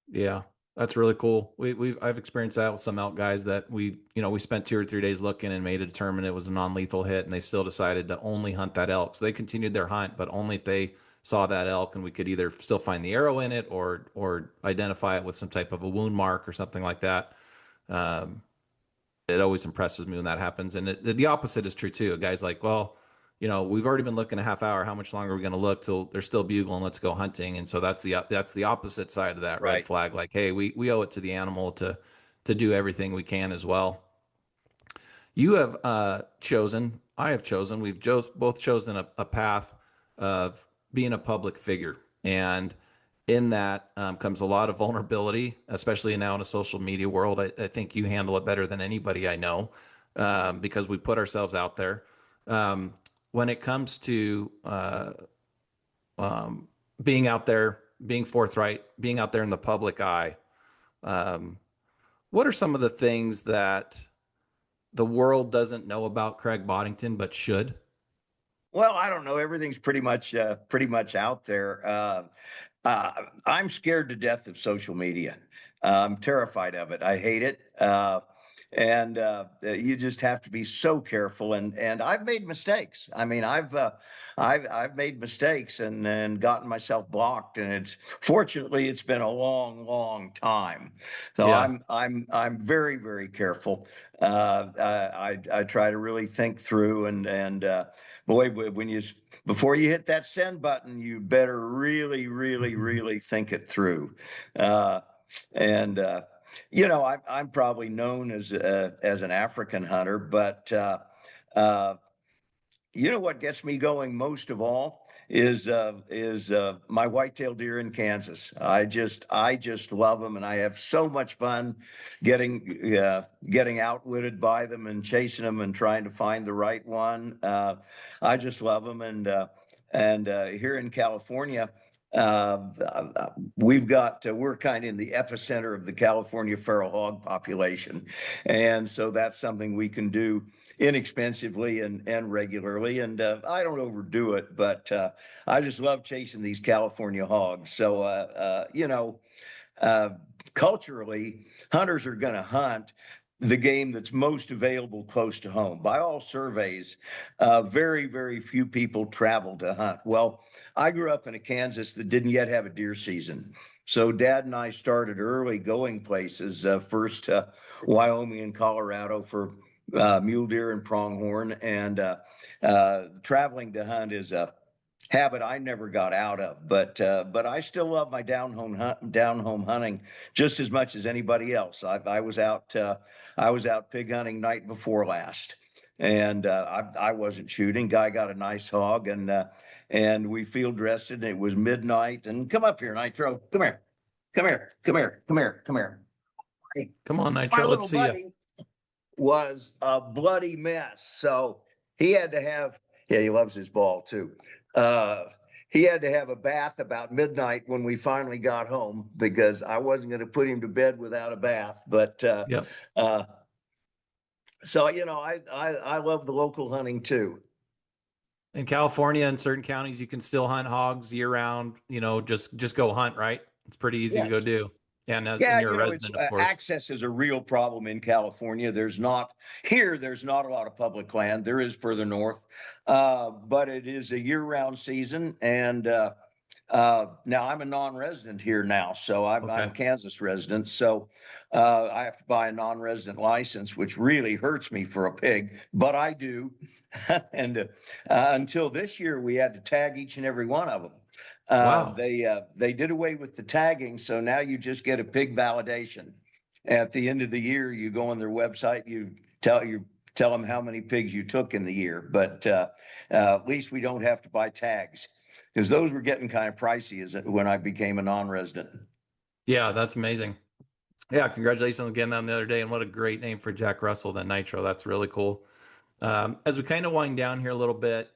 Yeah. That's really cool. I've experienced that with some elk guys that we spent 2 or 3 days looking and made a determine it was a non-lethal hit, and they still decided to only hunt that elk. So they continued their hunt, but only if they saw that elk, and we could either still find the arrow in it or identify it with some type of a wound mark or something like that. Um, it always impresses me when that happens. And the opposite is true too. A guy's like, well, we've already been looking a half hour. How much longer are we going to look till they're still bugling? Let's go hunting. And so that's the opposite side of that red Right. flag. Like, hey, we owe it to the animal to do everything we can as well. You have chosen, I have chosen, we've both chosen a path of being a public figure. And in that comes a lot of vulnerability, especially now in a social media world. I think you handle it better than anybody I know, because we put ourselves out there. When it comes to being out there, being forthright, being out there in the public eye, what are some of the things that the world doesn't know about Craig Boddington but should? Well, I don't know. Everything's pretty much out there. I'm scared to death of social media. I'm terrified of it. I hate it. And you just have to be so careful. And I've made mistakes. I mean, I've made mistakes and gotten myself blocked. And fortunately it's been a long, long time. So Yeah. I'm very, very careful. I try to really think through and boy, before you hit that send button, you better really, really, really think it through. Uh, and I'm probably known as an African hunter, but uh, what gets me going most of all is my whitetail deer in Kansas. I just love them, and I have so much fun getting outwitted by them and chasing them and trying to find the right one. I just love them, and here in California. We're kind of in the epicenter of the California feral hog population, and so that's something we can do inexpensively and regularly. And I don't overdo it, but I just love chasing these California hogs. So, uh, culturally, hunters are going to hunt the game that's most available close to home. By all surveys, very, very few people travel to hunt. Well, I grew up in a Kansas that didn't yet have a deer season. So Dad and I started early going places, first Wyoming and Colorado for mule deer and pronghorn. And traveling to hunt is a habit I never got out of, but I still love my down home hunting just as much as anybody else. I was out pig hunting night before last, and I wasn't shooting. Guy got a nice hog, and we field dressed it. And it was midnight, and come up here, Nitro. Come here, come here, come here, come here, come here. Come on, My Nitro. little Let's see you. buddy was a bloody mess. So he had to have, yeah, he loves his ball too. Uh, he had to have a bath about midnight when we finally got home because I wasn't going to put him to bed without a bath. But Yep. uh, so I love the local hunting too. In California, in certain counties, you can still hunt hogs year round. Just go hunt, right? It's pretty easy to go Yes. do. And Yeah, you're a it's resident, of course. access is a real problem in California. There's not a lot of public land. There is further north, but it is a year-round season. And now I'm a non-resident here now, so I'm a Okay. Kansas resident. So I have to buy a non-resident license, which really hurts me for a pig, but I do. And until this year, we had to tag each and every one of them. Wow. They did away with the tagging, so now you just get a pig validation. At the end of the year, you go on their website, you tell them how many pigs you took in the year. But at least we don't have to buy tags because those were getting kind of pricey as when I became a non-resident. Yeah, that's amazing. Yeah, congratulations on getting that the other day. And what a great name for Jack Russell, that Nitro. That's really cool. As we kind of wind down here a little bit,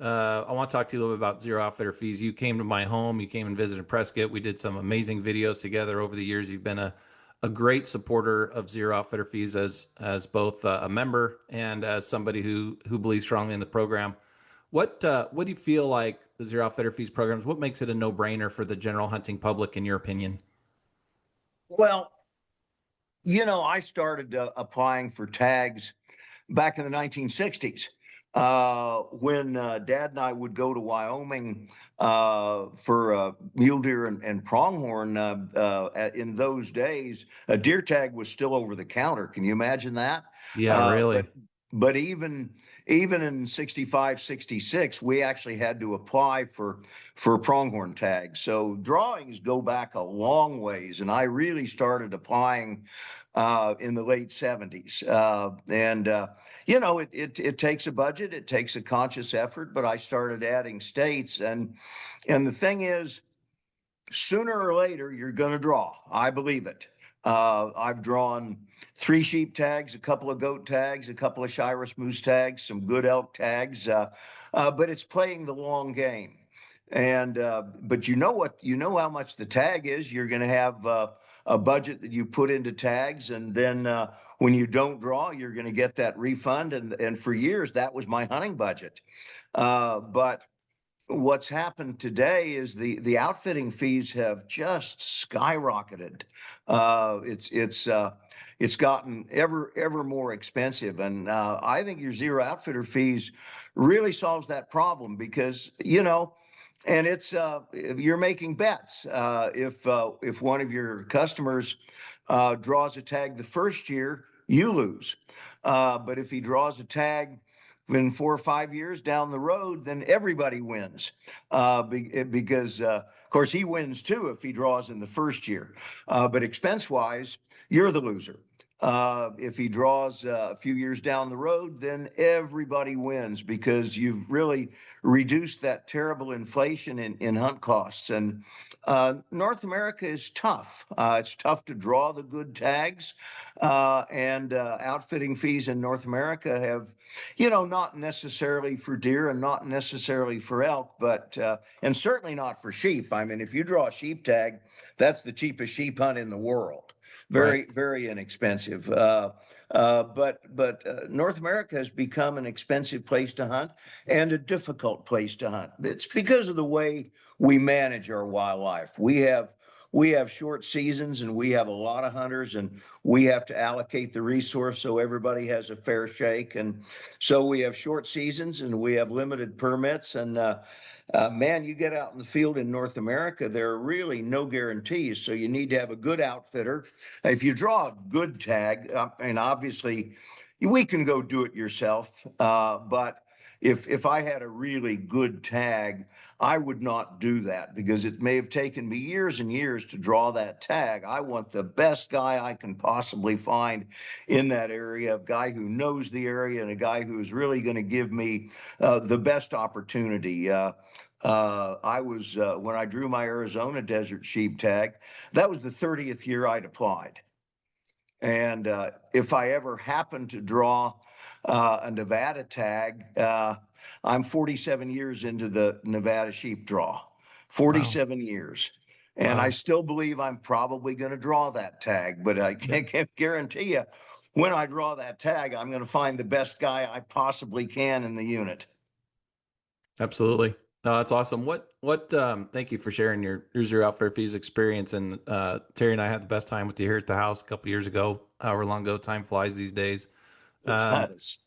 I want to talk to you a little bit about Zero Outfitter Fees. You came to my home, you came and visited Prescott. We did some amazing videos together over the years. You've been a great supporter of Zero Outfitter Fees as both a member and as somebody who believes strongly in the program. What do you feel like the Zero Outfitter Fees programs? What makes it a no-brainer for the general hunting public, in your opinion? Well, I started applying for tags back in the 1960s when Dad and I would go to Wyoming for mule deer and pronghorn. In those days, a deer tag was still over the counter. Can you imagine that? Yeah, Uh, really. but but even in 65, 66, we actually had to apply for pronghorn tags. So drawings go back a long ways, and I really started applying in the late 70s. It takes a budget, it takes a conscious effort, but I started adding states. And the thing is, sooner or later, you're going to draw. I believe it. I've drawn 3 sheep tags, a couple of goat tags, a couple of Shiras moose tags, some good elk tags, but it's playing the long game. But you know how much the tag is. You're going to have a budget that you put into tags, and then when you don't draw, you're going to get that refund. And for years, that was my hunting budget. But what's happened today is the outfitting fees have just skyrocketed. It's gotten ever more expensive, and I think your zero outfitter fees really solves that problem because and it's you're making bets. If one of your customers draws a tag the first year, you lose. But if he draws a tag in 4 or 5 years down the road, then everybody wins because, of course, he wins too if he draws in the first year. But expense-wise, you're the loser. If he draws a few years down the road, then everybody wins because you've really reduced that terrible inflation in hunt costs. And North America is tough. It's tough to draw the good tags, and outfitting fees in North America have, not necessarily for deer and not necessarily for elk, but and certainly not for sheep. I mean, if you draw a sheep tag, that's the cheapest sheep hunt in the world. Right. Very, very inexpensive. But North America has become an expensive place to hunt and a difficult place to hunt. It's because of the way we manage our wildlife. We have short seasons and we have a lot of hunters, and we have to allocate the resource so everybody has a fair shake. And so we have short seasons and we have limited permits. And man, you get out in the field in North America, there are really no guarantees. So you need to have a good outfitter. If you draw a good tag, and obviously we can go do it yourself, but if I had a really good tag, I would not do that because it may have taken me years and years to draw that tag. I want the best guy I can possibly find in that area, a guy who knows the area and a guy who is really going to give me the best opportunity. I was when I drew my Arizona desert sheep tag, that was the 30th year I'd applied. And if I ever happen to draw a Nevada tag, I'm 47 years into the Nevada sheep draw, Wow. 47 years. And I Wow. still believe I'm probably going to draw that tag, but I Yeah, can't guarantee you when I draw that tag, I'm going to find the best guy I possibly can in the unit. absolutely. No, that's awesome. Thank you for sharing your outfitter fees experience. And Terry and I had the best time with you here at the house a couple years ago, however long ago. Time flies these days. It Um, does.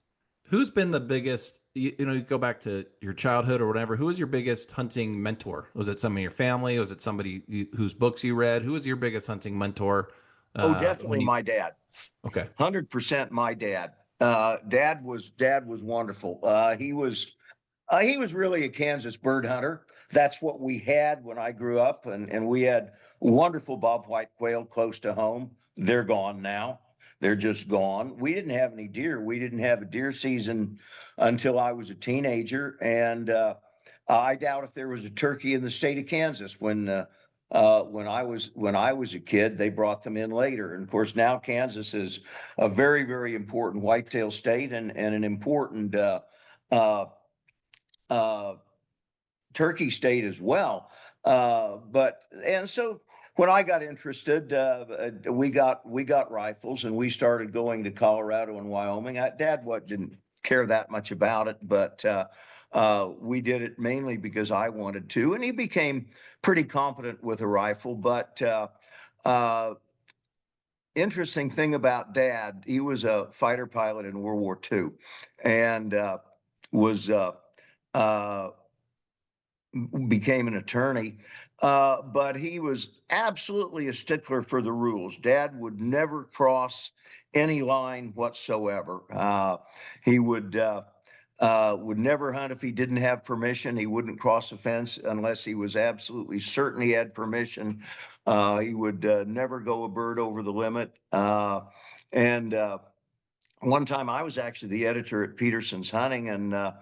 who's been the biggest, you go back to your childhood or whatever, who was your biggest hunting mentor? Was it some of your family? Was it somebody whose books you read? Who was your biggest hunting mentor? Oh, When definitely you, my dad. okay. 100% my dad. Dad was wonderful. He was really a Kansas bird hunter. That's what we had when I grew up, and we had wonderful bobwhite quail close to home. They're gone now. They're just gone. We didn't have any deer. We didn't have a deer season until I was a teenager, and I doubt if there was a turkey in the state of Kansas when I was a kid. They brought them in later, and of course now Kansas is a very, very important whitetail state and an important uh, uh, turkey state as well. But and so when I got interested, we got rifles and we started going to Colorado and Wyoming. Dad didn't care that much about it, but we did it mainly because I wanted to, and he became pretty competent with a rifle. But uh, interesting thing about Dad, he was a fighter pilot in World War II, and was uh, became an attorney, but he was absolutely a stickler for the rules. Dad would never cross any line whatsoever. He would never hunt if he didn't have permission. He wouldn't cross a fence unless he was absolutely certain he had permission. He would never go a bird over the limit. And One time I was actually the editor at Peterson's Hunting, and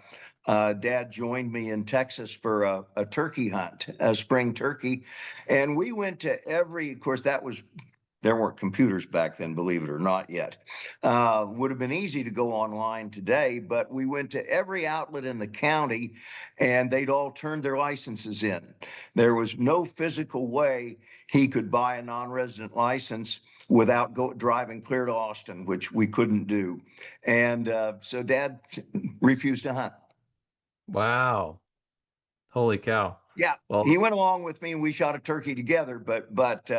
Dad joined me in Texas for a turkey hunt, a spring turkey. And we went to of course, there weren't computers back then, believe it or not yet. Would have been easy to go online today, but we went to every outlet in the county and they'd all turned their licenses in. There was no physical way he could buy a non-resident license without driving clear to Austin, which we couldn't do. And so Dad refused to hunt. Wow. Holy cow. Yeah, Well, he went along with me, and we shot a turkey together. But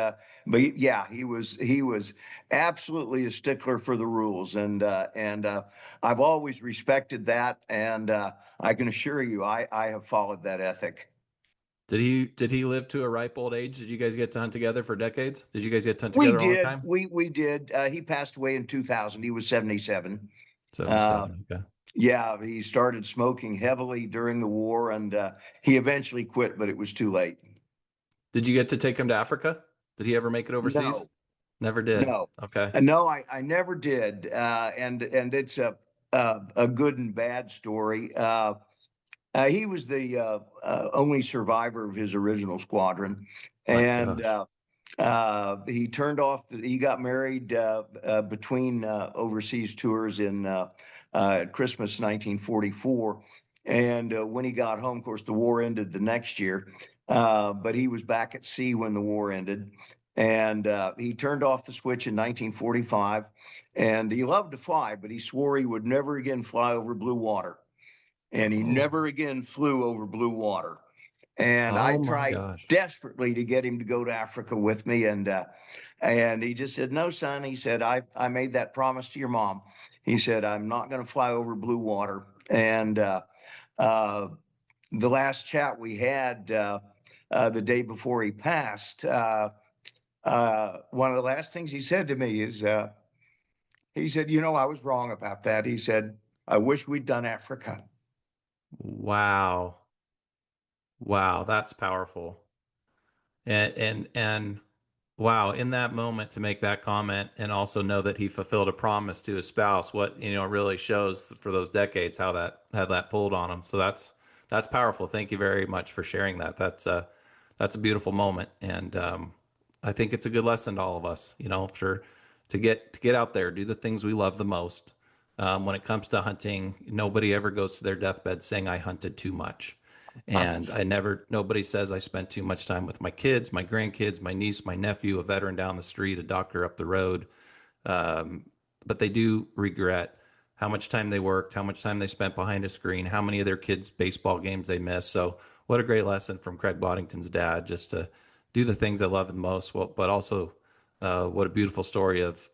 yeah, he was absolutely a stickler for the rules, and I've always respected that, and I can assure you, I have followed that ethic. did he live to a ripe old age? Did you guys get to hunt together for decades? Did you guys get to hunt We together a long did, time? we did. He passed away in 2000. He was 77. Uh, 77. Okay. yeah, he started smoking heavily during the war, and he eventually quit, but it was too late. Did you get to take him to Africa? Did he ever make it overseas? No, Never did. no. Okay. No, I never did, and it's a good and bad story. He was the only survivor of his original squadron, My and gosh. he turned off. He got married between overseas tours in Christmas 1944, and when he got home, of course, the war ended the next year. But he was back at sea when the war ended. And he turned off the switch in 1945, and he loved to fly, but he swore he would never again fly over blue water, and he Oh, never again flew over blue water. And I oh my tried gosh. desperately to get him to go to Africa with me, and he just said, "No, son." He said, "I made that promise to your mom." He said, "I'm not going to fly over blue water." And uh, the last chat we had the day before he passed, one of the last things he said to me is, he said, I was wrong about that." He said, "I wish we'd done Africa." Wow. Wow, that's powerful. And wow, in that moment to make that comment and also know that he fulfilled a promise to his spouse, what really shows for those decades how that had that pulled on him. So that's powerful. Thank you very much for sharing that. That's a beautiful moment, and I think it's a good lesson to all of us. For to get out there, do the things we love the most. When it comes to hunting, nobody ever goes to their deathbed saying I hunted too much. And nobody says I spent too much time with my kids, my grandkids, my niece, my nephew, a veteran down the street, a doctor up the road. Um, but they do regret how much time they worked, how much time they spent behind a screen, how many of their kids' baseball games they missed. So what a great lesson from Craig Boddington's dad, just to do the things I love the most. Well, but also, what a beautiful story of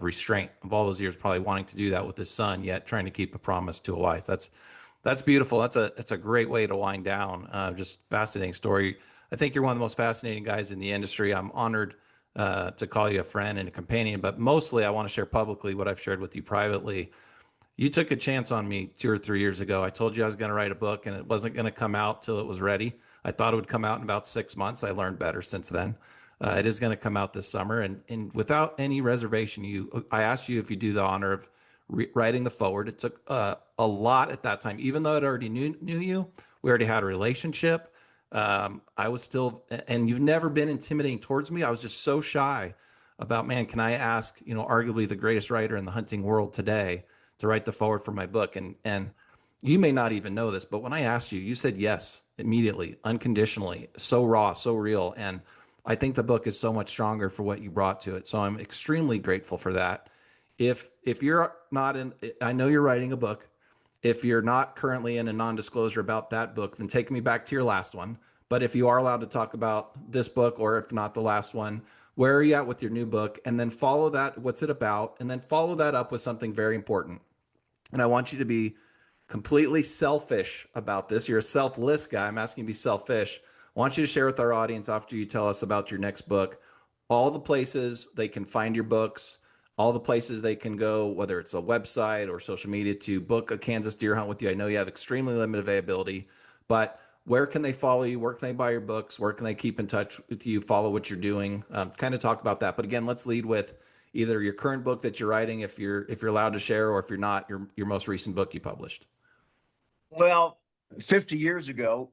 restraint of all those years, probably wanting to do that with his son, yet trying to keep a promise to a wife. That's beautiful. That's a great way to wind down. Just fascinating story. I think you're one of the most fascinating guys in the industry. I'm honored to call you a friend and a companion, but mostly I want to share publicly what I've shared with you privately. You took a chance on me 2 or 3 years ago. I told you I was going to write a book and it wasn't going to come out till it was ready. I thought it would come out in about 6 months. I learned better since then. It is going to come out this summer, and without any reservation, I asked you if you do the honor of writing the forward. It took a lot at that time, even though I already knew you. We already had a relationship. I was still, and you've never been intimidating towards me. I was just so shy about, man, can I ask, arguably the greatest writer in the hunting world today to write the forward for my book? And you may not even know this, but when I asked you, you said yes immediately, unconditionally, so raw, so real. And I think the book is so much stronger for what you brought to it. So I'm extremely grateful for that. If you're not in, I know you're writing a book. If you're not currently in a non-disclosure about that book, then take me back to your last one. But if you are allowed to talk about this book, or if not the last one, where are you at with your new book? And then follow that. What's it about? And then follow that up with something very important. And I want you to be completely selfish about this. You're a selfless guy. I'm asking you to be selfish. I want you to share with our audience, after you tell us about your next book, all the places they can find your books, all the places they can go, whether it's a website or social media, to book a Kansas deer hunt with you. I know you have extremely limited availability, but where can they follow you? Where can they buy your books? Where can they keep in touch with you, follow what you're doing? Kind of talk about that. But again, let's lead with either your current book that you're writing, if you're allowed to share, or if you're not, your most recent book you published. Well, 50 years ago,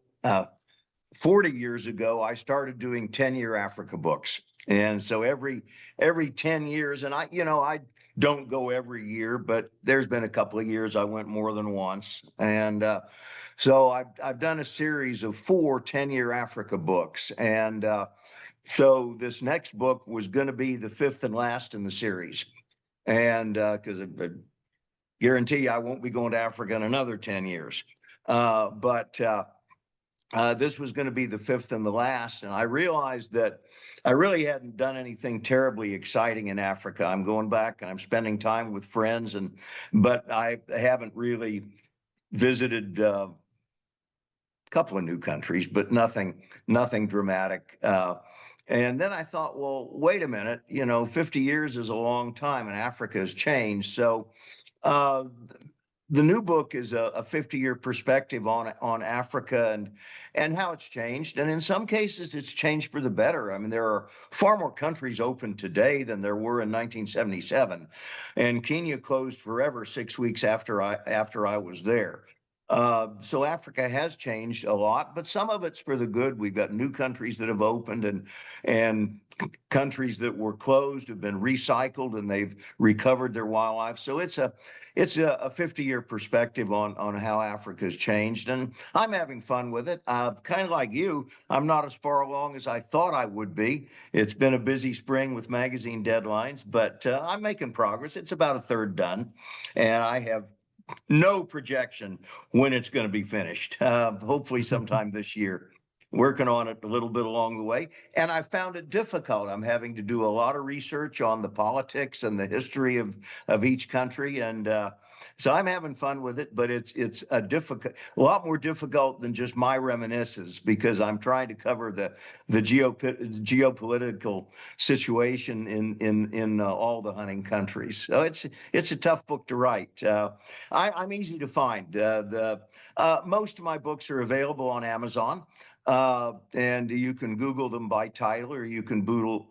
40 years ago, I started doing 10-year Africa books. And so every 10 years, and I don't go every year, but there's been a couple of years I went more than once. And so I've done a series of 4 10-year Africa books. And so this next book was going to be the 5th and last in the series. And because I guarantee you I won't be going to Africa in another 10 years. But this was going to be the 5th and the last. And I realized that I really hadn't done anything terribly exciting in Africa. I'm going back and I'm spending time with friends, but I haven't really visited a couple of new countries, but nothing dramatic. And then I thought, well, wait a minute, 50 years is a long time and Africa has changed. So the new book is a 50-year perspective on Africa and how it's changed. And in some cases, it's changed for the better. I mean, there are far more countries open today than there were in 1977. And Kenya closed forever 6 weeks after I was there. So Africa has changed a lot, but some of it's for the good. We've got new countries that have opened, and countries that were closed have been recycled and they've recovered their wildlife. So it's a 50-year perspective on how Africa has changed, and I'm having fun with it. Kind of like you, I'm not as far along as I thought I would be. It's been a busy spring with magazine deadlines, but I'm making progress. It's about a third done, and I have no projection when it's going to be finished. Hopefully sometime this year. Working on it a little bit along the way. And I found it difficult. I'm having to do a lot of research on the politics and the history of each country. And so I'm having fun with it, but it's a lot more difficult than just my reminiscences, because I'm trying to cover the geopolitical situation in all the hunting countries. So it's a tough book to write. I'm easy to find. Most of my books are available on Amazon. And you can Google them by title, or you can Google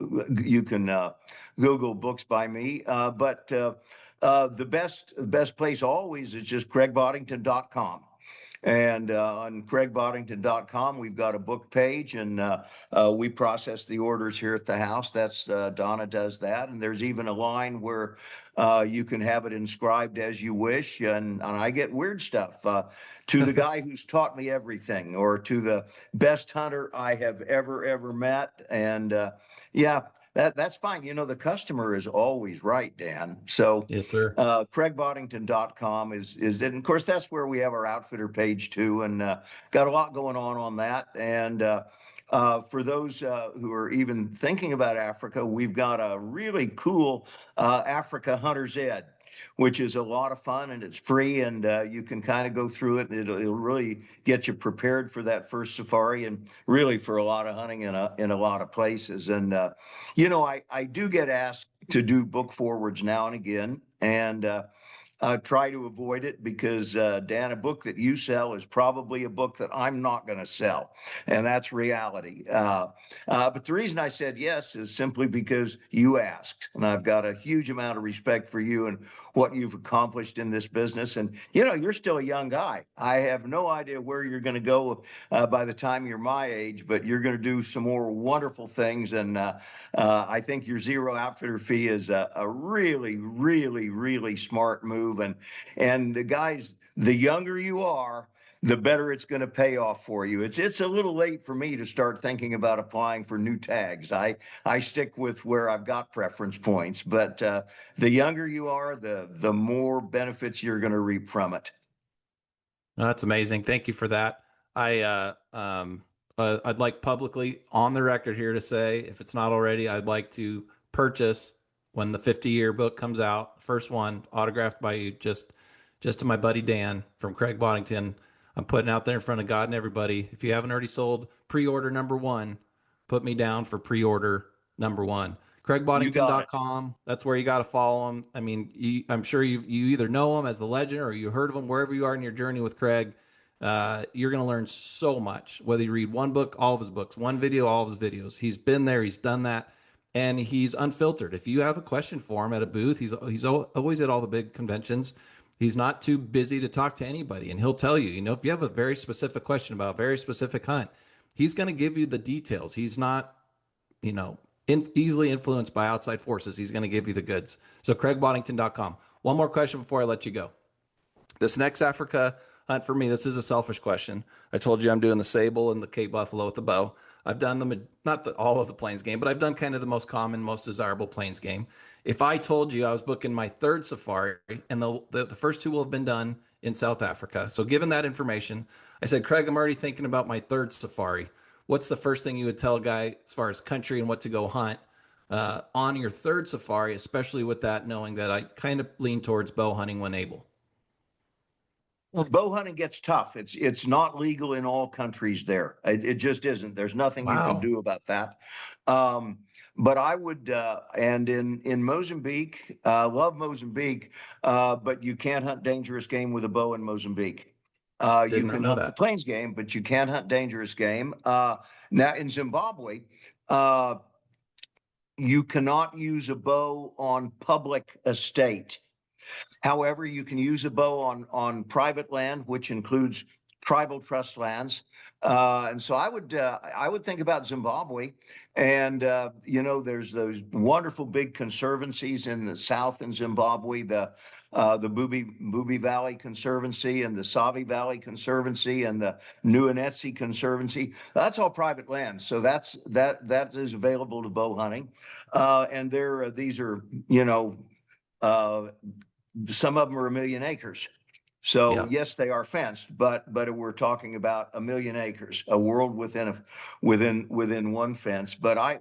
books by me. But the best place always is just CraigBoddington.com. And on CraigBoddington.com, we've got a book page, and we process the orders here at the house. That's Donna does that. And there's even a line where you can have it inscribed as you wish. And I get weird stuff to the guy who's taught me everything, or to the best hunter I have ever met. And yeah, that's fine. The customer is always right, Dan. So Yes, sir. CraigBoddington.com is it. And of course, that's where we have our outfitter page too, and got a lot going on that. And for those who are even thinking about Africa, we've got a really cool Africa Hunter's Ed, which is a lot of fun, and it's free, and you can kind of go through it, and it'll really get you prepared for that first safari, and really for a lot of hunting in a lot of places. And I do get asked to do book forwards now and again, and try to avoid it because, Dan, a book that you sell is probably a book that I'm not going to sell, and that's reality. But the reason I said yes is simply because you asked, and I've got a huge amount of respect for you and what you've accomplished in this business. And you're still a young guy. I have no idea where you're going to go by the time you're my age, but you're going to do some more wonderful things. And I think your zero outfitter fee is a really, really, really smart move. And the guys, the younger you are, the better it's going to pay off for you. It's a little late for me to start thinking about applying for new tags. I stick with where I've got preference points, but the younger you are, the more benefits you're going to reap from it. No, that's amazing. Thank you for that. I'd like publicly on the record here to say, if it's not already, I'd like to purchase when the 50-year book comes out, first one autographed by you, just to my buddy Dan from Craig Boddington. I'm putting out there in front of God and everybody. If you haven't already sold pre-order number 1, put me down for pre-order number 1. CraigBoddington.com. That's where you got to follow him. I mean, I'm sure you either know him as the legend or you heard of him wherever you are in your journey with Craig. You're going to learn so much, whether you read one book, all of his books, one video, all of his videos. He's been there. He's done that. And he's unfiltered. If you have a question for him at a booth, he's always at all the big conventions. He's not too busy to talk to anybody. And he'll tell you, if you have a very specific question about a very specific hunt, he's going to give you the details. He's not, easily influenced by outside forces. He's going to give you the goods. So CraigBoddington.com. One more question before I let you go. This next Africa hunt for me, this is a selfish question. I told you I'm doing the sable and the Cape Buffalo with the bow. I've done them, not all of the plains game, but I've done kind of the most common, most desirable plains game. If I told you I was booking my 3rd safari and the first 2 will have been done in South Africa. So given that information, I said, Craig, I'm already thinking about my 3rd safari. What's the first thing you would tell a guy as far as country and what to go hunt on your 3rd safari, especially with that, knowing that I kind of lean towards bow hunting when able? Well, bow hunting gets tough. It's not legal in all countries there. It just isn't. There's nothing you can do about that. But I would, and in Mozambique, love Mozambique, but you can't hunt dangerous game with a bow in Mozambique. You can hunt the plains game, but you can't hunt dangerous game. Now in Zimbabwe, you cannot use a bow on public estate. However, you can use a bow on private land, which includes tribal trust lands. And so I would think about Zimbabwe. And, there's those wonderful big conservancies in the south in Zimbabwe, the Bubi Valley Conservancy and the Savi Valley Conservancy and the Nuanetsi Conservancy. That's all private land. So that is available to bow hunting. And these are, some of them are 1 million acres. So yes, they are fenced, but we're talking about 1 million acres, a world within one fence. But I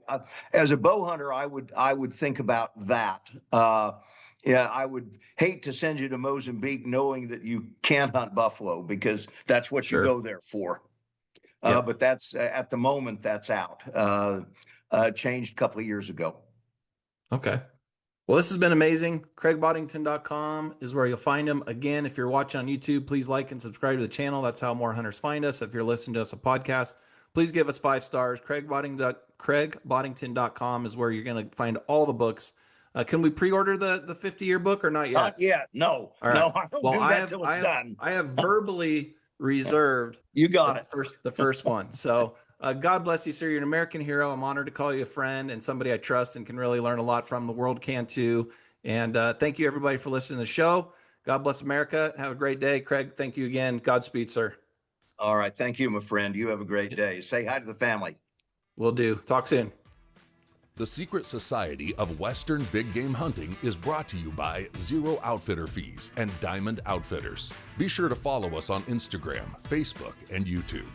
as a bow hunter, I would think about that. I would hate to send you to Mozambique knowing that you can't hunt buffalo, because that's what you go there for. But that's at the moment that's out. Changed a couple of years ago. Okay. Well, this has been amazing. CraigBoddington.com is where you'll find him. Again, if you're watching on YouTube, please like and subscribe to the channel. That's how more hunters find us. If you're listening to us a podcast, please give us 5 stars. CraigBoddington.com is where you're going to find all the books. Can we pre-order the 50-year book or not yet? Not yet. No. All right. No, I don't do that till it's done. I have verbally reserved the first one. So God bless you, sir. You're an American hero. I'm honored to call you a friend and somebody I trust and can really learn a lot from. The world can too. And thank you, everybody, for listening to the show. God bless America. Have a great day. Craig, thank you again. Godspeed, sir. All right. Thank you, my friend. You have a great day. Say hi to the family. Will do. Talk soon. The Secret Society of Western Big Game Hunting is brought to you by Zero Outfitter Fees and Diamond Outfitters. Be sure to follow us on Instagram, Facebook, and YouTube.